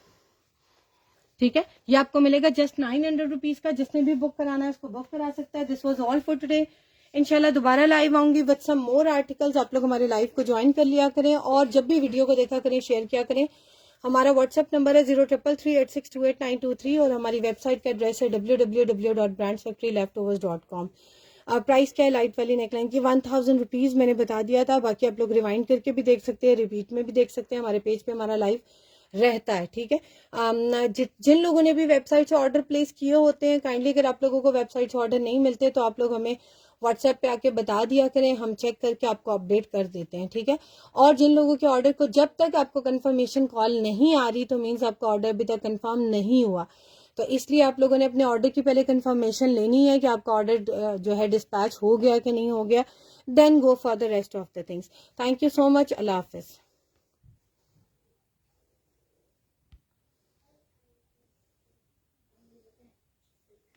ठीक है। ये आपको मिलेगा जस्ट 900 रुपीज का। जिसने भी बुक कराना है उसको बुक करा सकता है। This was all for today. इंशाल्लाह दोबारा लाइव आऊंगी विद सम मोर आर्टिकल्स। आप लोग हमारे लाइव को ज्वाइन कर लिया करें, और जब भी वीडियो को देखा करें शेयर किया करें। हमारा व्हाट्सएप नंबर है 0333862892 और हमारी वेबसाइट का एड्रेस है www.brandsfactoryleftovers.com। प्राइस क्या है लाइट वाली नेकलाइन की? 1000 रुपीज मैंने बता दिया था। बाकी आप लोग रिवाइंड करके भी देख सकते हैं, रिपीट में भी देख सकते हैं, हमारे पेज पे हमारा लाइव रहता है, ठीक है। जिन लोगों ने भी वेबसाइट से ऑर्डर प्लेस किए होते हैं, काइंडली अगर आप लोगों को वेबसाइट से ऑर्डर नहीं मिलते तो आप लोग हमें व्हाट्सएप पे आके बता दिया करें, हम चेक करके आपको अपडेट कर देते हैं, ठीक है। और जिन लोगों के ऑर्डर को जब तक आपको कंफर्मेशन कॉल नहीं आ रही, तो मीन्स आपका ऑर्डर अभी तक कंफर्म नहीं हुआ, तो इसलिए आप लोगों ने अपने ऑर्डर की पहले कंफर्मेशन लेनी है कि आपका ऑर्डर जो है डिस्पैच हो गया कि नहीं हो गया, then go for the rest of the things. Thank you so much. अल्लाह हाफिज।